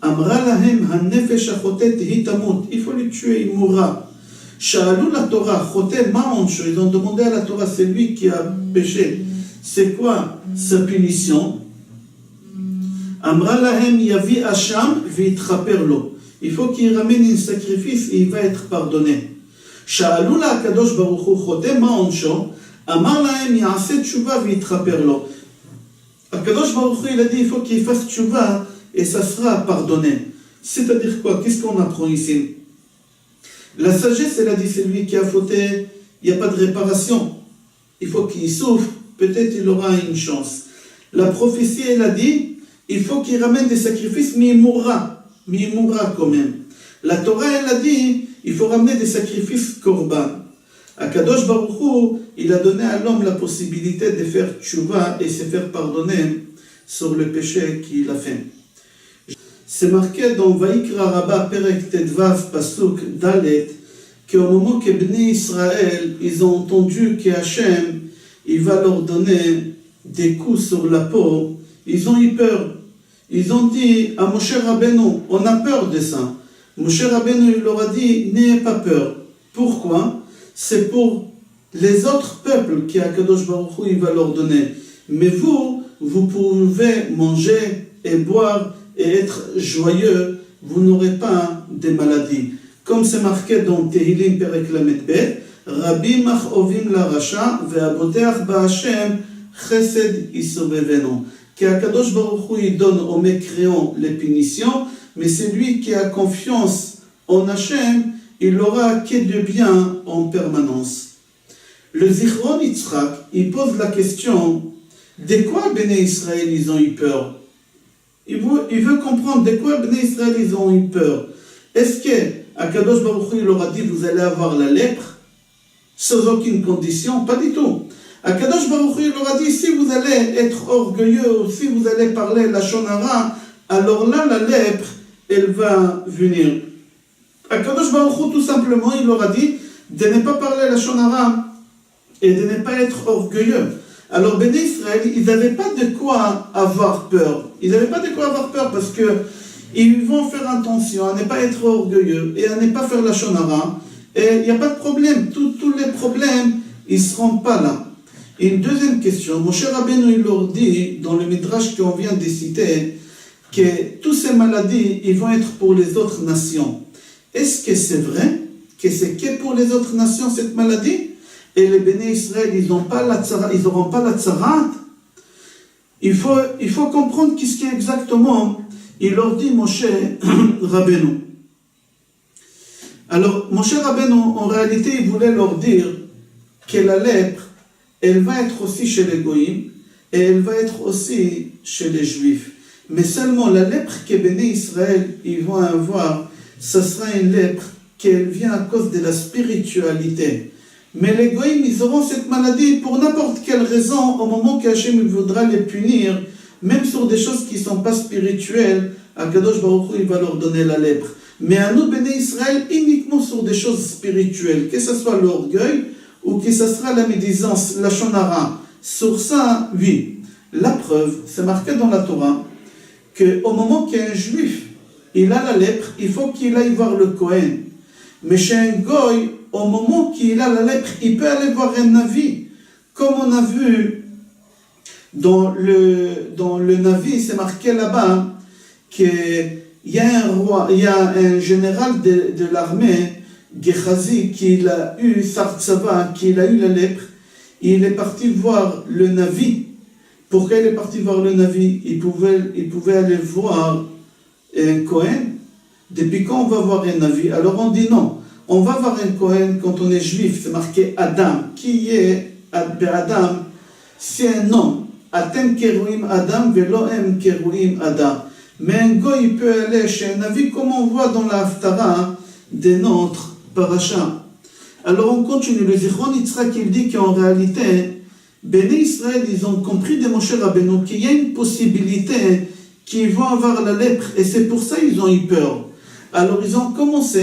Speaker 1: Amra lahem hanefesh achotet hitamut. Il faut le tuer, il mourra. Sha'alou la Torah, chotem ma'onsho. Ils ont demandé à la Torah, c'est lui qui a péché. C'est quoi sa punition? Amra lahem yavi asham v'itchaperlo. Il faut qu'il ramène un sacrifice et il va être pardonné. Sha'alou la Kadosh Baruch Hu, chotem ma'onsho. Amar lahem ya'aset tshuva v'itchaperlo. Kadosh Baruch Hu, il a dit, il faut qu'il fasse tshuva et ça sera pardonné. C'est-à-dire quoi? Qu'est-ce qu'on apprend ici? La sagesse, elle a dit, c'est lui qui a fauté, il n'y a pas de réparation. Il faut qu'il souffre, peut-être il aura une chance. La prophétie, elle a dit, il faut qu'il ramène des sacrifices, mais il mourra quand même. La Torah, elle a dit, il faut ramener des sacrifices korban. Akadosh Baruch Hu, il a donné à l'homme la possibilité de faire tchouva et se faire pardonner sur le péché qu'il a fait. C'est marqué dans Vaikra Rabba Perek Tedvav Pasuk Dalet qu'au moment que Bnei Israël, ils ont entendu que Hachem, il va leur donner des coups sur la peau, ils ont eu peur. Ils ont dit à Moshe Rabbeinu, on a peur de ça. Moshe Rabbeinu il leur a dit, n'ayez pas peur. Pourquoi? C'est pour les autres peuples qu'Akadosh Baruch Hu il va leur donner. Mais vous pouvez manger et boire et être joyeux, vous n'aurez pas des maladies. Comme c'est marqué dans Tehillim Perek Lamed Bet, Rabbi Mach'ovim la Rasha ve'aboteach ba'Hashem chesed isobevenu. Qu'Akadosh Baruch Hu il donne aux mécréants les punitions, mais c'est lui qui a confiance en Hachem, il n'aura que de bien en permanence. Le Zichron Yitzhak, il pose la question, de quoi Béné Israël ils ont eu peur? Il veut comprendre de quoi Béné Israël ils ont eu peur. Est-ce que Akadosh Baruch Hu il leur a dit, vous allez avoir la lèpre, sans aucune condition? Pas du tout. Akadosh Baruch Hu il leur a dit, si vous allez être orgueilleux, si vous allez parler la shonara, alors là, la lèpre, elle va venir. Akadosh Baruch Hu, tout simplement, il leur a dit de ne pas parler la shonara et de ne pas être orgueilleux. Alors, Béné Israël, ils n'avaient pas de quoi avoir peur. Ils n'avaient pas de quoi avoir peur parce que ils vont faire attention à ne pas être orgueilleux et à ne pas faire la shonara. Et il n'y a pas de problème. Tous les problèmes, ils ne seront pas là. Et une deuxième question, Moshe Rabbeinu il leur dit, dans le Midrash qu'on vient de citer, que toutes ces maladies, ils vont être pour les autres nations. Est-ce que c'est vrai que c'est que pour les autres nations cette maladie? Et les Béné Israël, ils n'auront pas la tzarat? Il faut comprendre qu'est-ce qui est exactement, il leur dit Moshe Rabbeinu. Alors, Moshe Rabbeinu, en réalité, il voulait leur dire que la lèpre, elle va être aussi chez les Goïms et elle va être aussi chez les Juifs. Mais seulement la lèpre que Béné Israël ils vont avoir, ce sera une lèpre qui vient à cause de la spiritualité. Mais les Goïms, ils auront cette maladie pour n'importe quelle raison, au moment qu'Hachem voudra les punir, même sur des choses qui ne sont pas spirituelles, Akadosh Baruch Hu il va leur donner la lèpre. Mais à nous, Béné Israël, uniquement sur des choses spirituelles, que ce soit l'orgueil, ou que ce sera la médisance, la shonara. Sur ça, oui. La preuve, c'est marqué dans la Torah, qu'au moment qu'un juif, il a la lèpre, il faut qu'il aille voir le Kohen. Mais chez un goy, au moment qu'il a la lèpre, il peut aller voir un navi. Comme on a vu dans le navi, c'est marqué là-bas qu'il y a un roi, il y a un général de l'armée, Gehazi, qui a eu Sartsava, qui a eu la lèpre. Il est parti voir le navi. Pourquoi il est parti voir le navi? Il pouvait aller voir un Kohen. Depuis quand on va voir un navi? Alors on dit non. On va voir un Kohen quand on est juif. C'est marqué Adam. Qui est Adam? C'est un homme. Atem keruim Adam velo em keruim Adam. Mais un goy il peut aller chez un navi comme on voit dans la Haftara de notre paracha. Alors on continue. Le Zichron Yitzhak il dit qu'en réalité, Béné Israël, ils ont compris de Moshe Rabbeinu qu'il y a une possibilité qu'ils vont avoir la lèpre et c'est pour ça qu'ils ont eu peur. Alors ils ont commencé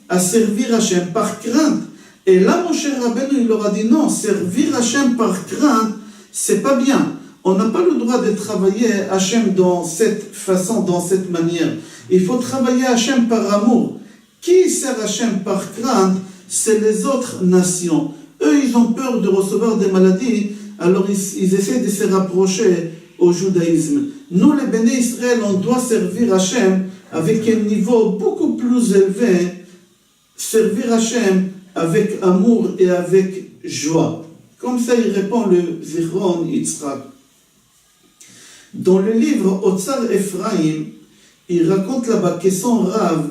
Speaker 1: à servir Hachem par crainte. Et là Moshe Rabbeinu il leur a dit non, servir Hachem par crainte, c'est pas bien. On n'a pas le droit de travailler Hachem dans cette façon, dans cette manière. Il faut travailler Hachem par amour. Qui sert Hachem par crainte? C'est les autres nations. Eux, ils ont peur de recevoir des maladies, alors ils essaient de se rapprocher au judaïsme. Nous, les Béné Israël, on doit servir Hachem avec un niveau beaucoup plus élevé, servir Hachem avec amour et avec joie. Comme ça, il répond le Zichron Yitzhak. Dans le livre Otsar Ephraim, il raconte là-bas que son Rav,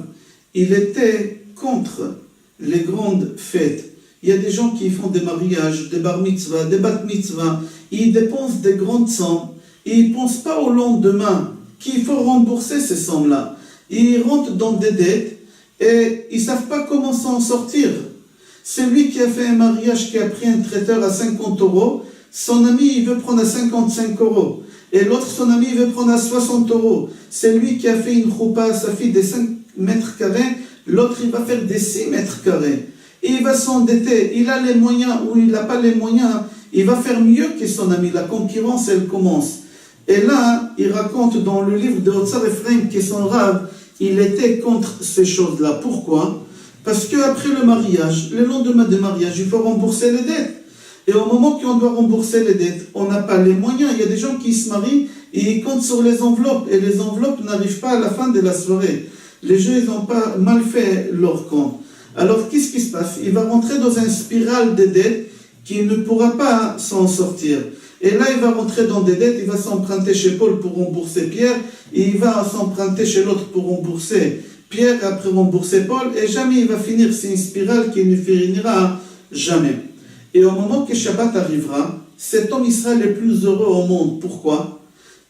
Speaker 1: il était contre les grandes fêtes. Il y a des gens qui font des mariages, des bar mitzvah, des bat mitzvah, ils dépensent des grandes sommes, et ils ne pensent pas au lendemain qu'il faut rembourser ces sommes-là. Ils rentrent dans des dettes et ils ne savent pas comment s'en sortir. Celui qui a fait un mariage, qui a pris un traiteur à 50 €, son ami il veut prendre à 55 €. Et l'autre, son ami, il veut prendre à 60 €. Celui qui a fait une choupa à sa fille des 5 mètres carrés, l'autre, il va faire des 6 mètres carrés. Et il va s'endetter. Il a les moyens ou il n'a pas les moyens. Il va faire mieux que son ami. La concurrence, elle commence. Et là, il raconte dans le livre de Otsar Ephraim que son rave, il était contre ces choses-là. Pourquoi? Parce qu'après le mariage, le lendemain du mariage, il faut rembourser les dettes. Et au moment qu'on doit rembourser les dettes, on n'a pas les moyens. Il y a des gens qui se marient et ils comptent sur les enveloppes. Et les enveloppes n'arrivent pas à la fin de la soirée. Les gens, ils n'ont pas mal fait leur compte. Alors, qu'est-ce qui se passe? Il va rentrer dans une spirale de dettes qu'il ne pourra pas s'en sortir. Et là, il va rentrer dans des dettes. Il va s'emprunter chez Paul pour rembourser Pierre. Et il va s'emprunter chez l'autre pour rembourser Pierre, après rembourser Paul. Et jamais il va finir. C'est une spirale qui ne finira jamais. Et au moment que Shabbat arrivera, cet homme, il sera le plus heureux au monde. Pourquoi?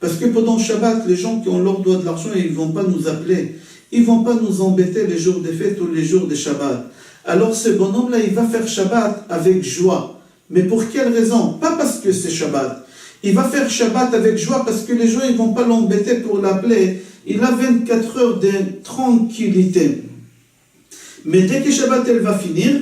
Speaker 1: Parce que pendant Shabbat, les gens qui ont leur doigt de l'argent, ils ne vont pas nous appeler. Ils ne vont pas nous embêter les jours des fêtes ou les jours de Shabbat. Alors ce bonhomme-là, il va faire Shabbat avec joie. Mais pour quelle raison? Pas parce que c'est Shabbat. Il va faire Shabbat avec joie parce que les gens, ils ne vont pas l'embêter pour l'appeler. Il a 24 heures de tranquillité. Mais dès que Shabbat, elle va finir,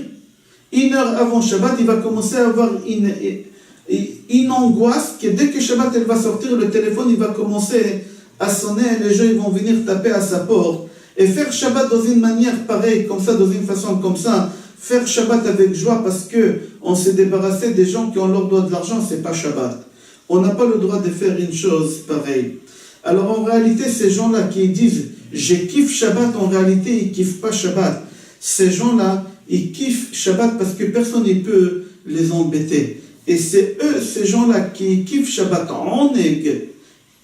Speaker 1: 1 heure avant Shabbat, il va commencer à avoir une angoisse que dès que Shabbat elle va sortir, le téléphone il va commencer à sonner et les gens ils vont venir taper à sa porte. Et faire Shabbat dans une manière pareille, comme ça, dans une façon comme ça, faire Shabbat avec joie parce qu'on s'est débarrassé des gens qui ont leur droit de l'argent, c'est pas Shabbat. On n'a pas le droit de faire une chose pareille. Alors en réalité, ces gens-là qui disent « je kiffe Shabbat », en réalité, ils ne kiffent pas Shabbat. Ces gens-là, ils kiffent Shabbat parce que personne ne peut les embêter. Et c'est eux, ces gens-là, qui kiffent Shabbat en neg.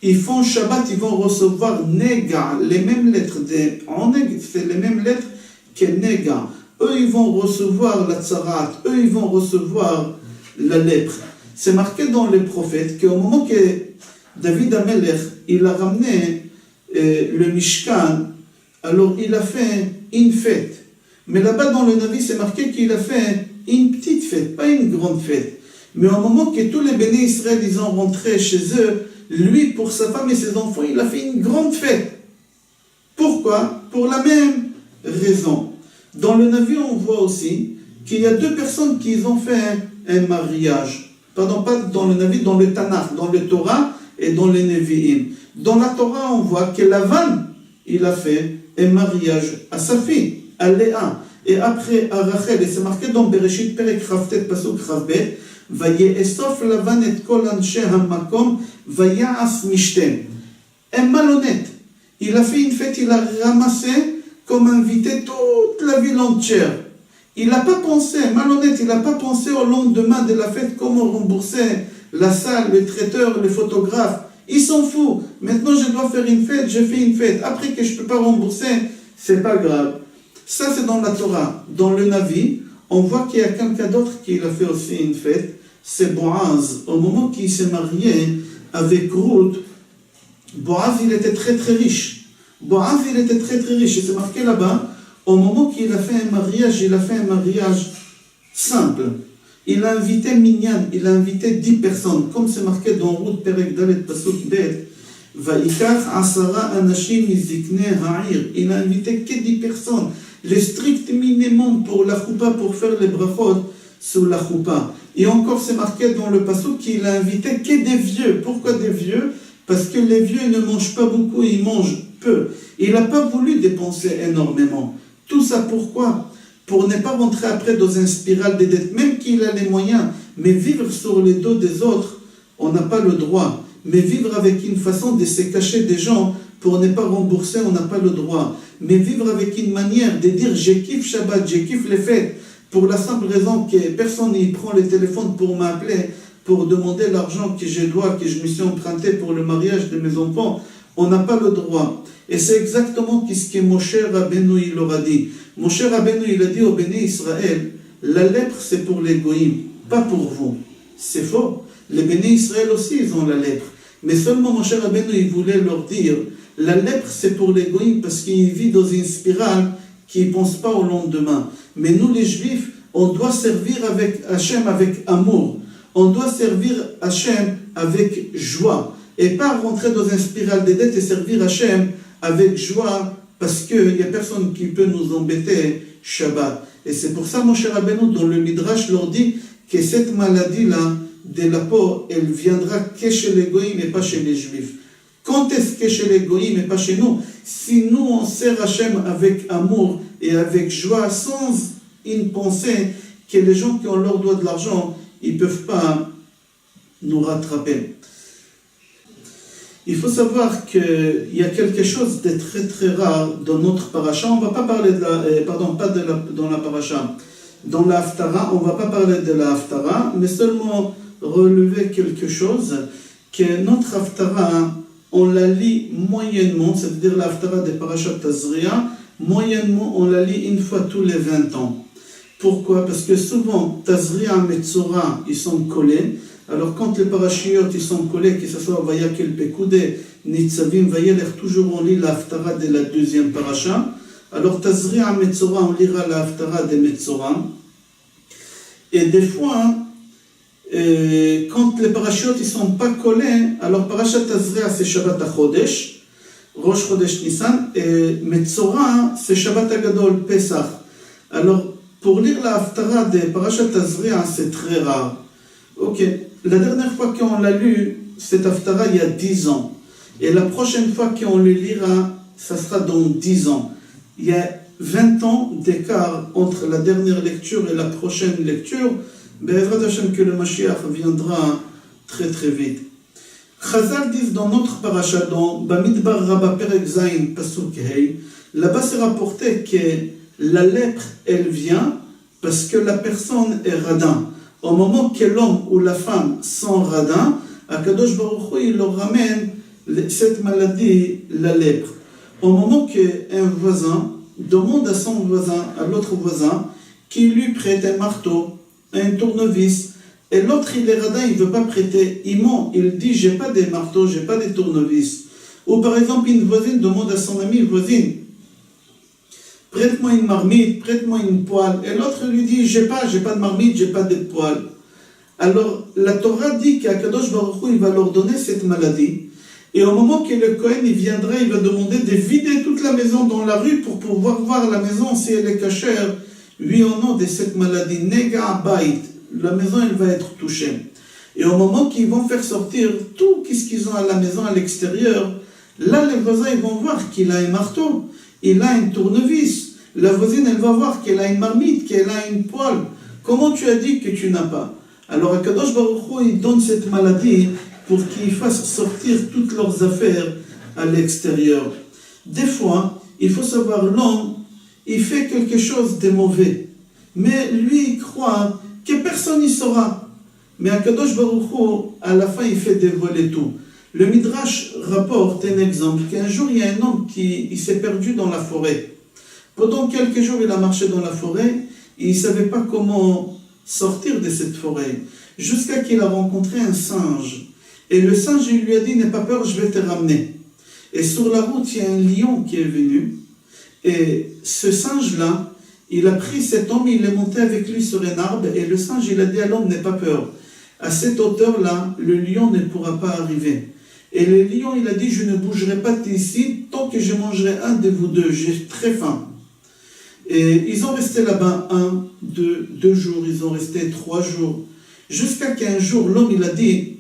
Speaker 1: Ils font Shabbat, ils vont recevoir nega, les mêmes lettres de en neg, c'est les mêmes lettres que nega. Eux, ils vont recevoir la tsarat, eux, ils vont recevoir la lèpre. C'est marqué dans les prophètes qu'au moment que David Amelech, il a ramené le Mishkan, alors il a fait une fête. Mais là-bas dans le Navi, c'est marqué qu'il a fait une petite fête, pas une grande fête. Mais au moment que tous les bénis Israël, ils ont rentré chez eux, lui, pour sa femme et ses enfants, il a fait une grande fête. Pourquoi? Pour la même raison. Dans le Navi, on voit aussi qu'il y a 2 personnes qui ont fait un mariage. Pardon, pas dans le Navi, dans le Tanakh, dans le Torah et dans les Nevi'im. Dans la Torah, on voit que Lavan, il a fait un mariage à sa fille, à Léa. Et après, à Rachel, et c'est marqué dans Bereshit, Perek Chavtet, Pasuk Chavbet, Vaye'esof Lavan et kol anshe hamakom, vaya'as mishtem. Un malhonnête. Il a fait une fête, il a ramassé comme invité toute la ville entière. Il n'a pas pensé, malhonnête, il n'a pas pensé au lendemain de la fête comment rembourser la salle, le traiteur, le photographe. Il s'en fout. Maintenant, je dois faire une fête, je fais une fête. Après que je ne peux pas rembourser, c'est pas grave. Ça, c'est dans la Torah. Dans le Navi, on voit qu'il y a quelqu'un d'autre qui a fait aussi une fête. C'est Boaz. Au moment qu'il s'est marié avec Ruth, Boaz, il était très très riche. Boaz, il était très très riche. Et c'est marqué là-bas, au moment qu'il a fait un mariage, il a fait un mariage simple. Il a invité Minyan, il a invité 10 personnes. Comme c'est marqué dans Ruth Perek Dalet Pasuk Bet, Vaikach Asara Anashim Izikne Ha'ir. Il a invité que 10 personnes. Le strict minimum pour la choupa, pour faire les brachot sur la choupa. Et encore, c'est marqué dans le pasuk qu'il a invité que des vieux. Pourquoi des vieux? Parce que les vieux ne mangent pas beaucoup, ils mangent peu. Il n'a pas voulu dépenser énormément. Tout ça pourquoi? Pour ne pas rentrer après dans une spirale de dettes, même qu'il a les moyens. Mais vivre sur les dos des autres, on n'a pas le droit. Mais vivre avec une façon de se cacher des gens pour ne pas rembourser, on n'a pas le droit. Mais vivre avec une manière de dire « je kiffe Shabbat, je kiffe les fêtes », pour la simple raison que personne n'y prend le téléphone pour m'appeler, pour demander l'argent que je dois, que je me suis emprunté pour le mariage de mes enfants, on n'a pas le droit. Et c'est exactement ce que Moshe Rabbeinu il aura dit. Moshe Rabbeinu il a dit au béni Israël, la lèpre c'est pour les goïms, pas pour vous. C'est faux. Les béni Israël aussi ils ont la lèpre. Mais seulement Moshe Rabbeinu il voulait leur dire, La lèpre, c'est pour les goïms parce qu'ils vivent dans une spirale qui ne pense pas au lendemain. Mais nous, les juifs, on doit servir avec Hachem avec amour. On doit servir Hachem avec joie. Et pas rentrer dans une spirale des dettes et servir Hachem avec joie parce qu'il n'y a personne qui peut nous embêter Shabbat. Et c'est pour ça, mon cher Rabbeinu, dans le Midrash, leur dit que cette maladie-là de la peau, elle viendra que chez les goïms et pas chez les juifs. Quand est-ce que chez les goïms et pas chez nous? Si nous, on sert Hachem avec amour et avec joie, sans une pensée que les gens qui ont leur doigt de l'argent, ils ne peuvent pas nous rattraper. Il faut savoir qu'il y a quelque chose de très très rare dans notre paracha. On ne va pas parler de la, dans la paracha. Dans la Haftara, on ne va pas parler de la Haftara, mais seulement relever quelque chose, que notre Haftara, on la lit moyennement, c'est-à-dire la Haftara des parachas Tazria, moyennement on la lit une fois tous les 20 ans. Pourquoi? Parce que souvent, Tazria et Metzora, ils sont collés. Alors quand les parachiotes ils sont collés, que ce soit Vayakel Pekudé, Nitzavim, Vayeler, toujours on lit la Haftara de la deuxième paracha. Alors Tazria et Metzora, on lira la Haftara de Metzora. Et des fois, quand les parachiotes ils sont pas collés, alors parachat Tazria c'est Shabbat HaChodesh, Rosh Chodesh Nissan, et Metzora c'est Shabbat HaGadol, Pesach. Alors pour lire la Haftara de parachat Tazria, c'est très rare. Ok, la dernière fois qu'on l'a lu, cette Haftara il y a 10 ans. Et la prochaine fois qu'on le lira, ça sera dans 10 ans. Il y a 20 ans d'écart entre la dernière lecture et la prochaine lecture. Be'ezrat Hashem que le Mashiach viendra très très vite. Chazal disent dans notre paracha, dans Bamidbar Rabba Perek Zayin Pasuk Hei, là-bas c'est rapporté que la lèpre, elle vient parce que la personne est radin. Au moment que l'homme ou la femme sont radins, Akadosh Baruch Hu, il leur ramène cette maladie, la lèpre. Au moment qu'un voisin demande à son voisin, à l'autre voisin, qui lui prête un marteau, un tournevis, et l'autre il est radin, il ne veut pas prêter, il ment, il dit j'ai pas des marteaux, j'ai pas des tournevis. Ou par exemple une voisine demande à son ami, voisine, prête-moi une marmite, prête-moi une poêle. Et l'autre lui dit, j'ai pas de marmite, j'ai pas de poêle. Alors, la Torah dit qu'Akadosh Baruch Hu, il va leur donner cette maladie. Et au moment que le Kohen, il viendra, il va demander de vider toute la maison dans la rue pour pouvoir voir la maison si elle est cachère. Oui ou non de cette maladie. Nega Bait. La maison, elle va être touchée. Et au moment qu'ils vont faire sortir tout ce qu'ils ont à la maison, à l'extérieur, là, les voisins, ils vont voir qu'il a un marteau. Il a une tournevis. La voisine, elle va voir qu'elle a une marmite, qu'elle a une poêle. Comment tu as dit que tu n'as pas? Alors, Akadosh Baruch Hu, il donne cette maladie pour qu'ils fassent sortir toutes leurs affaires à l'extérieur. Des fois, il faut savoir, l'homme, il fait quelque chose de mauvais. Mais lui, il croit que personne n'y saura. Mais Akadosh Baruch Hu, à la fin, il fait dévoiler tout. Le Midrash rapporte un exemple, qu'un jour, il y a un homme qui s'est perdu dans la forêt. Pendant quelques jours, il a marché dans la forêt, et il ne savait pas comment sortir de cette forêt, jusqu'à qu'il a rencontré un singe. Et le singe, il lui a dit, n'aie pas peur, je vais te ramener. Et sur la route, il y a un lion qui est venu, et ce singe-là, il a pris cet homme, il est monté avec lui sur un arbre, et le singe, il a dit à l'homme, n'aie pas peur. À cette hauteur-là, le lion ne pourra pas arriver. Et le lion, il a dit, je ne bougerai pas d'ici tant que je mangerai un de vous deux, j'ai très faim. Et ils ont resté là-bas 1, 2 jours, ils ont resté 3 jours. Jusqu'à qu'un jour, l'homme, il a dit,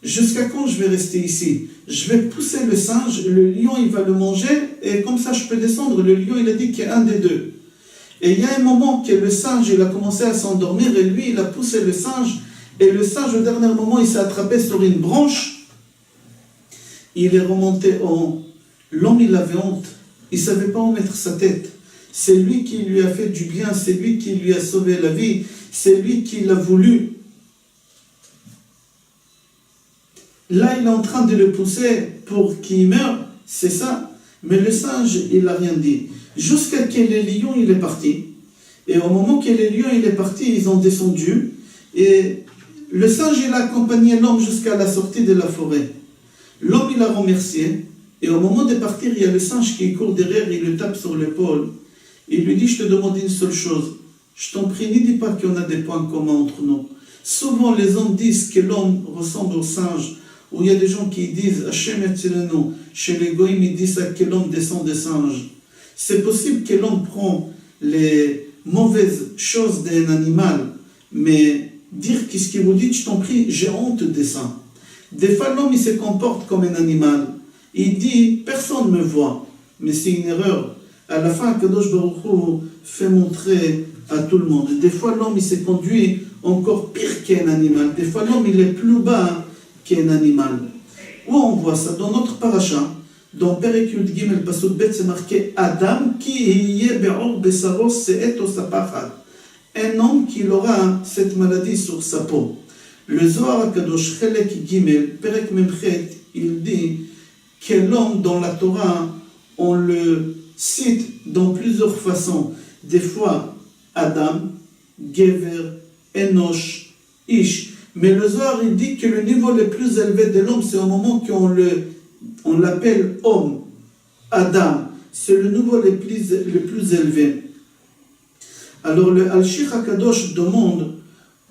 Speaker 1: jusqu'à quand je vais rester ici? Je vais pousser le singe, le lion, il va le manger, et comme ça, je peux descendre. Le lion, il a dit qu'il y a un des deux. Et il y a un moment que le singe, il a commencé à s'endormir, et lui, il a poussé le singe, et le singe, au dernier moment, il s'est attrapé sur une branche. Il est remonté en haut. L'homme, il avait honte. Il ne savait pas où mettre sa tête. C'est lui qui lui a fait du bien. C'est lui qui lui a sauvé la vie. C'est lui qui l'a voulu. Là, il est en train de le pousser pour qu'il meure. C'est ça. Mais le singe, il n'a rien dit. Jusqu'à que le lion, il est parti. Et au moment que le lion, il est parti, ils ont descendu. Et le singe, il a accompagné l'homme jusqu'à la sortie de la forêt. L'homme, il a remercié, Et au moment de partir, il y a le singe qui court derrière, il le tape sur l'épaule. Il lui dit, je te demande une seule chose. Je t'en prie, ne dis pas qu'on a des points communs entre nous. Souvent, les hommes disent que l'homme ressemble au singe, ou il y a des gens qui disent, Hachem Etzilenu, chez les goïms, ils disent que l'homme descend des singes. C'est possible que l'homme prend les mauvaises choses d'un animal, mais dire qu'est-ce que vous dites, je t'en prie, j'ai honte de ça. Des fois, l'homme, il se comporte comme un animal. Il dit, personne ne me voit, mais c'est une erreur. À la fin, Kadosh Baruch Hu fait montrer à tout le monde. Des fois, l'homme, il se conduit encore pire qu'un animal. Des fois, l'homme, il est plus bas qu'un animal. Où on voit ça? Dans notre paracha, dans Perek Yud Gimel Pasuk Bet, c'est marqué Adam qui yeh be'or besaros se'eto sapachat. Un homme qui aura cette maladie sur sa peau. Le Zohar HaKadosh Chelek Gimel, Perek Memchet, il dit que l'homme dans la Torah, on le cite dans plusieurs façons. Des fois, Adam, Gever, Enosh, Ish. Mais le Zohar, il dit que le niveau le plus élevé de l'homme, c'est au moment qu'on l'appelle homme, Adam. C'est le niveau le plus élevé. Alors le Al-Shich HaKadosh demande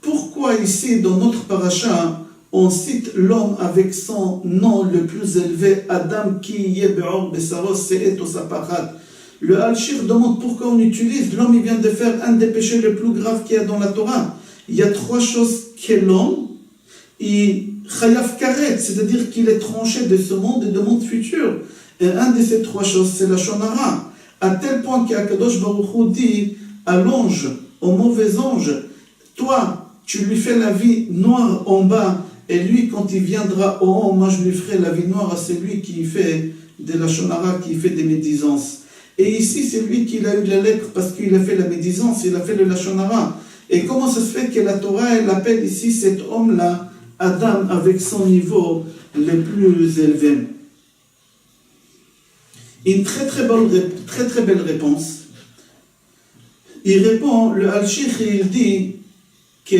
Speaker 1: pourquoi ici, dans notre paracha, on cite l'homme avec son nom le plus élevé, Adam ki yeh be'or besaros se'eto sapachat. Le Al-Shich demande pourquoi on utilise l'homme, il vient de faire un des péchés les plus graves qu'il y a dans la Torah. Il y a trois choses que l'homme, il chayav karet, c'est-à-dire qu'il est tranché de ce monde et de monde futur. Et un de ces trois choses, c'est la shonara. À tel point qu'Akadosh Baruch Hu dit à l'ange, au mauvais ange, toi, tu lui fais la vie noire en bas, et lui, quand il viendra au haut, moi je lui ferai la vie noire à celui qui fait de la shonara, qui fait des médisances. Et ici, c'est lui qui a eu la lèpre parce qu'il a fait la médisance, il a fait le lashonara. Et comment ça se fait que la Torah, elle appelle ici cet homme-là, Adam, avec son niveau le plus élevé? Une très belle réponse. Il répond, le Al-Shich, il dit que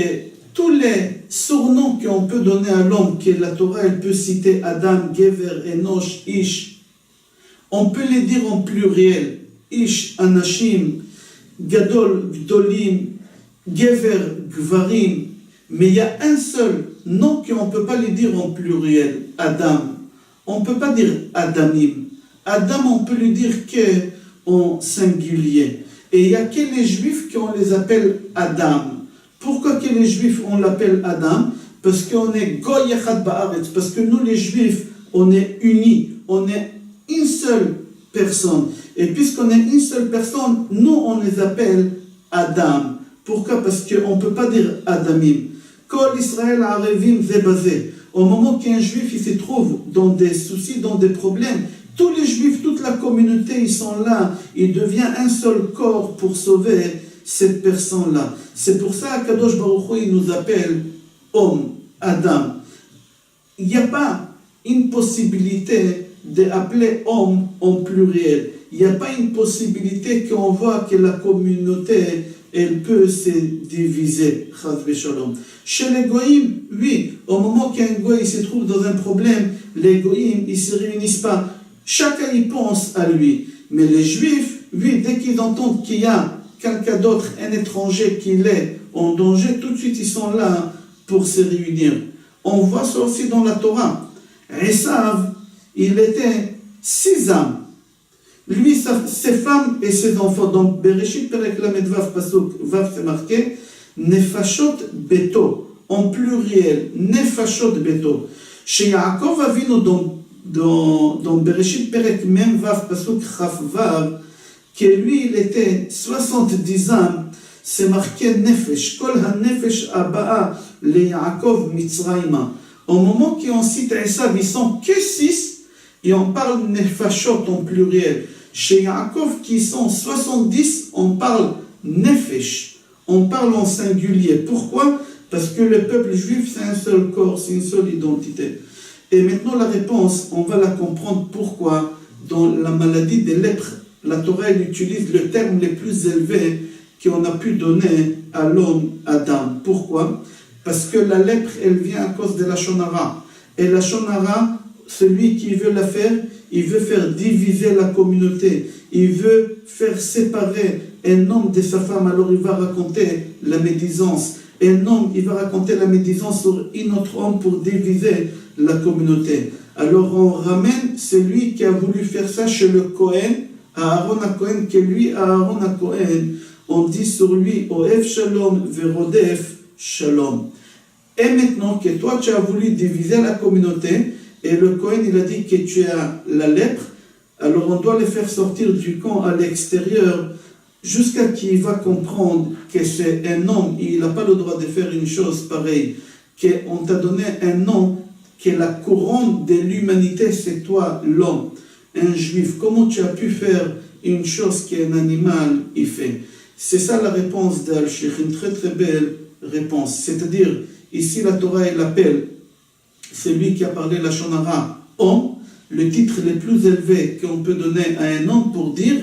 Speaker 1: tous les surnoms qu'on peut donner à l'homme, que la Torah, elle peut citer Adam, Gever, Enosh, Ish, on peut les dire en pluriel. Ish, Anashim, Gadol, Gdolim, Gever, Gvarim. Mais il y a un seul nom qu'on ne peut pas les dire en pluriel, Adam. On ne peut pas dire Adamim. Adam, on peut lui dire qu'en singulier. Et il n'y a que les Juifs qu'on les appelle Adam. Pourquoi que les Juifs, on l'appelle Adam? Parce qu'on est Goy Echad Ba'aretz. Parce que nous, les Juifs, on est unis. On est une seule personne. Et puisqu'on est une seule personne, nous, on les appelle Adam. Pourquoi? Parce qu'on ne peut pas dire Adamim. Kol Israël Arevim Zebazé. Au moment qu'un Juif il se trouve dans des soucis, dans des problèmes, tous les Juifs, toute la communauté, ils sont là. Il devient un seul corps pour sauver cette personne-là. C'est pour ça qu'Akadosh Baruch Hu, il nous appelle homme, Adam. Il n'y a pas une possibilité d'appeler homme en pluriel. Il n'y a pas une possibilité qu'on voit que la communauté, elle peut se diviser. Chez les goïms, oui, au moment qu'un goï se trouve dans un problème, les goïms, ils ne se réunissent pas. Chacun y pense à lui. Mais les Juifs, oui, dès qu'ils entendent qu'il y a quelqu'un d'autre, un étranger qui est en danger, tout de suite ils sont là pour se réunir. On voit ça aussi dans la Torah. Esav, il était 6 âmes. Lui, ses femmes et ses enfants. Donc, Bereshit Perek Lamed Vav Pasuk, Vav c'est marqué, Nefashot Beto, en pluriel, Nefashot Beto. Chez Yaakov Avinu, dans Bereshit Perek Mem Vav Pasuk Chaf Vav, que lui, il était 70 âmes, c'est marqué Nefesh, Kol HaNefesh Abaa, le Yaakov Mitzrayma. Au moment qu'on cite Esav, ils sont que 6, et on parle Nefashot en pluriel. Chez Yaakov, qui sont 70, on parle Nefesh, on parle en singulier. Pourquoi? Parce que le peuple juif, c'est un seul corps, c'est une seule identité. Et maintenant, la réponse, on va la comprendre pourquoi, dans la maladie des lèpres, la Torah elle utilise le terme le plus élevé qu'on a pu donner à l'homme Adam. Pourquoi? Parce que la lèpre, elle vient à cause de la shonara. Et la shonara, celui qui veut la faire, il veut faire diviser la communauté, il veut faire séparer un homme de sa femme, alors il va raconter la médisance. Un homme, il va raconter la médisance sur un autre homme pour diviser la communauté. Alors on ramène celui qui a voulu faire ça chez le Cohen, Aaron à Cohen, que lui, Aaron à Cohen, on dit sur lui, Oev Shalom, Verodef Shalom. Et maintenant que toi, tu as voulu diviser la communauté, et le Cohen, il a dit que tu as la lèpre, alors on doit les faire sortir du camp à l'extérieur, jusqu'à qu'il va comprendre que c'est un homme, il n'a pas le droit de faire une chose pareille, qu'on t'a donné un nom, que la couronne de l'humanité, c'est toi, l'homme, un juif. Comment tu as pu faire une chose qu'un animal y fait? C'est ça la réponse d'Al-Sheikh, une très très belle réponse. C'est-à-dire, ici la Torah, elle appelle celui qui a parlé la Shonara homme, le titre le plus élevé qu'on peut donner à un homme pour dire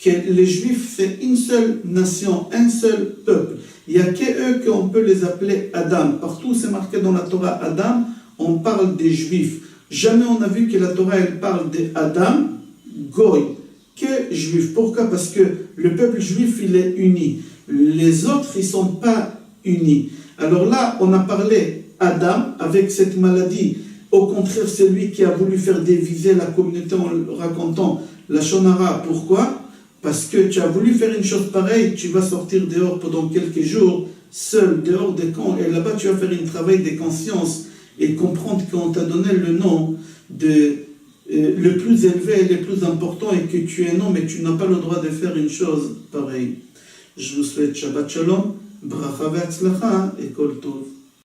Speaker 1: que les Juifs, c'est une seule nation, un seul peuple. Il n'y a qu'eux qu'on peut les appeler Adam. Partout, c'est marqué dans la Torah Adam, on parle des Juifs. Jamais on a vu que la Torah, elle parle d'Adam, Goy, que Juifs. Pourquoi? Parce que le peuple juif, il est uni. Les autres, ils ne sont pas unis. Alors là, on a parlé Adam avec cette maladie. Au contraire, c'est lui qui a voulu faire diviser la communauté en racontant la Shonara. Pourquoi? Parce que tu as voulu faire une chose pareille, tu vas sortir dehors pendant quelques jours, seul, dehors des camps, et là-bas tu vas faire un travail de conscience et comprendre qu'on t'a donné le nom le plus élevé et le plus important et que tu es un homme et tu n'as pas le droit de faire une chose pareille. Je vous souhaite Shabbat Shalom, Bracha ve'Hatzlacha et Kol Tov.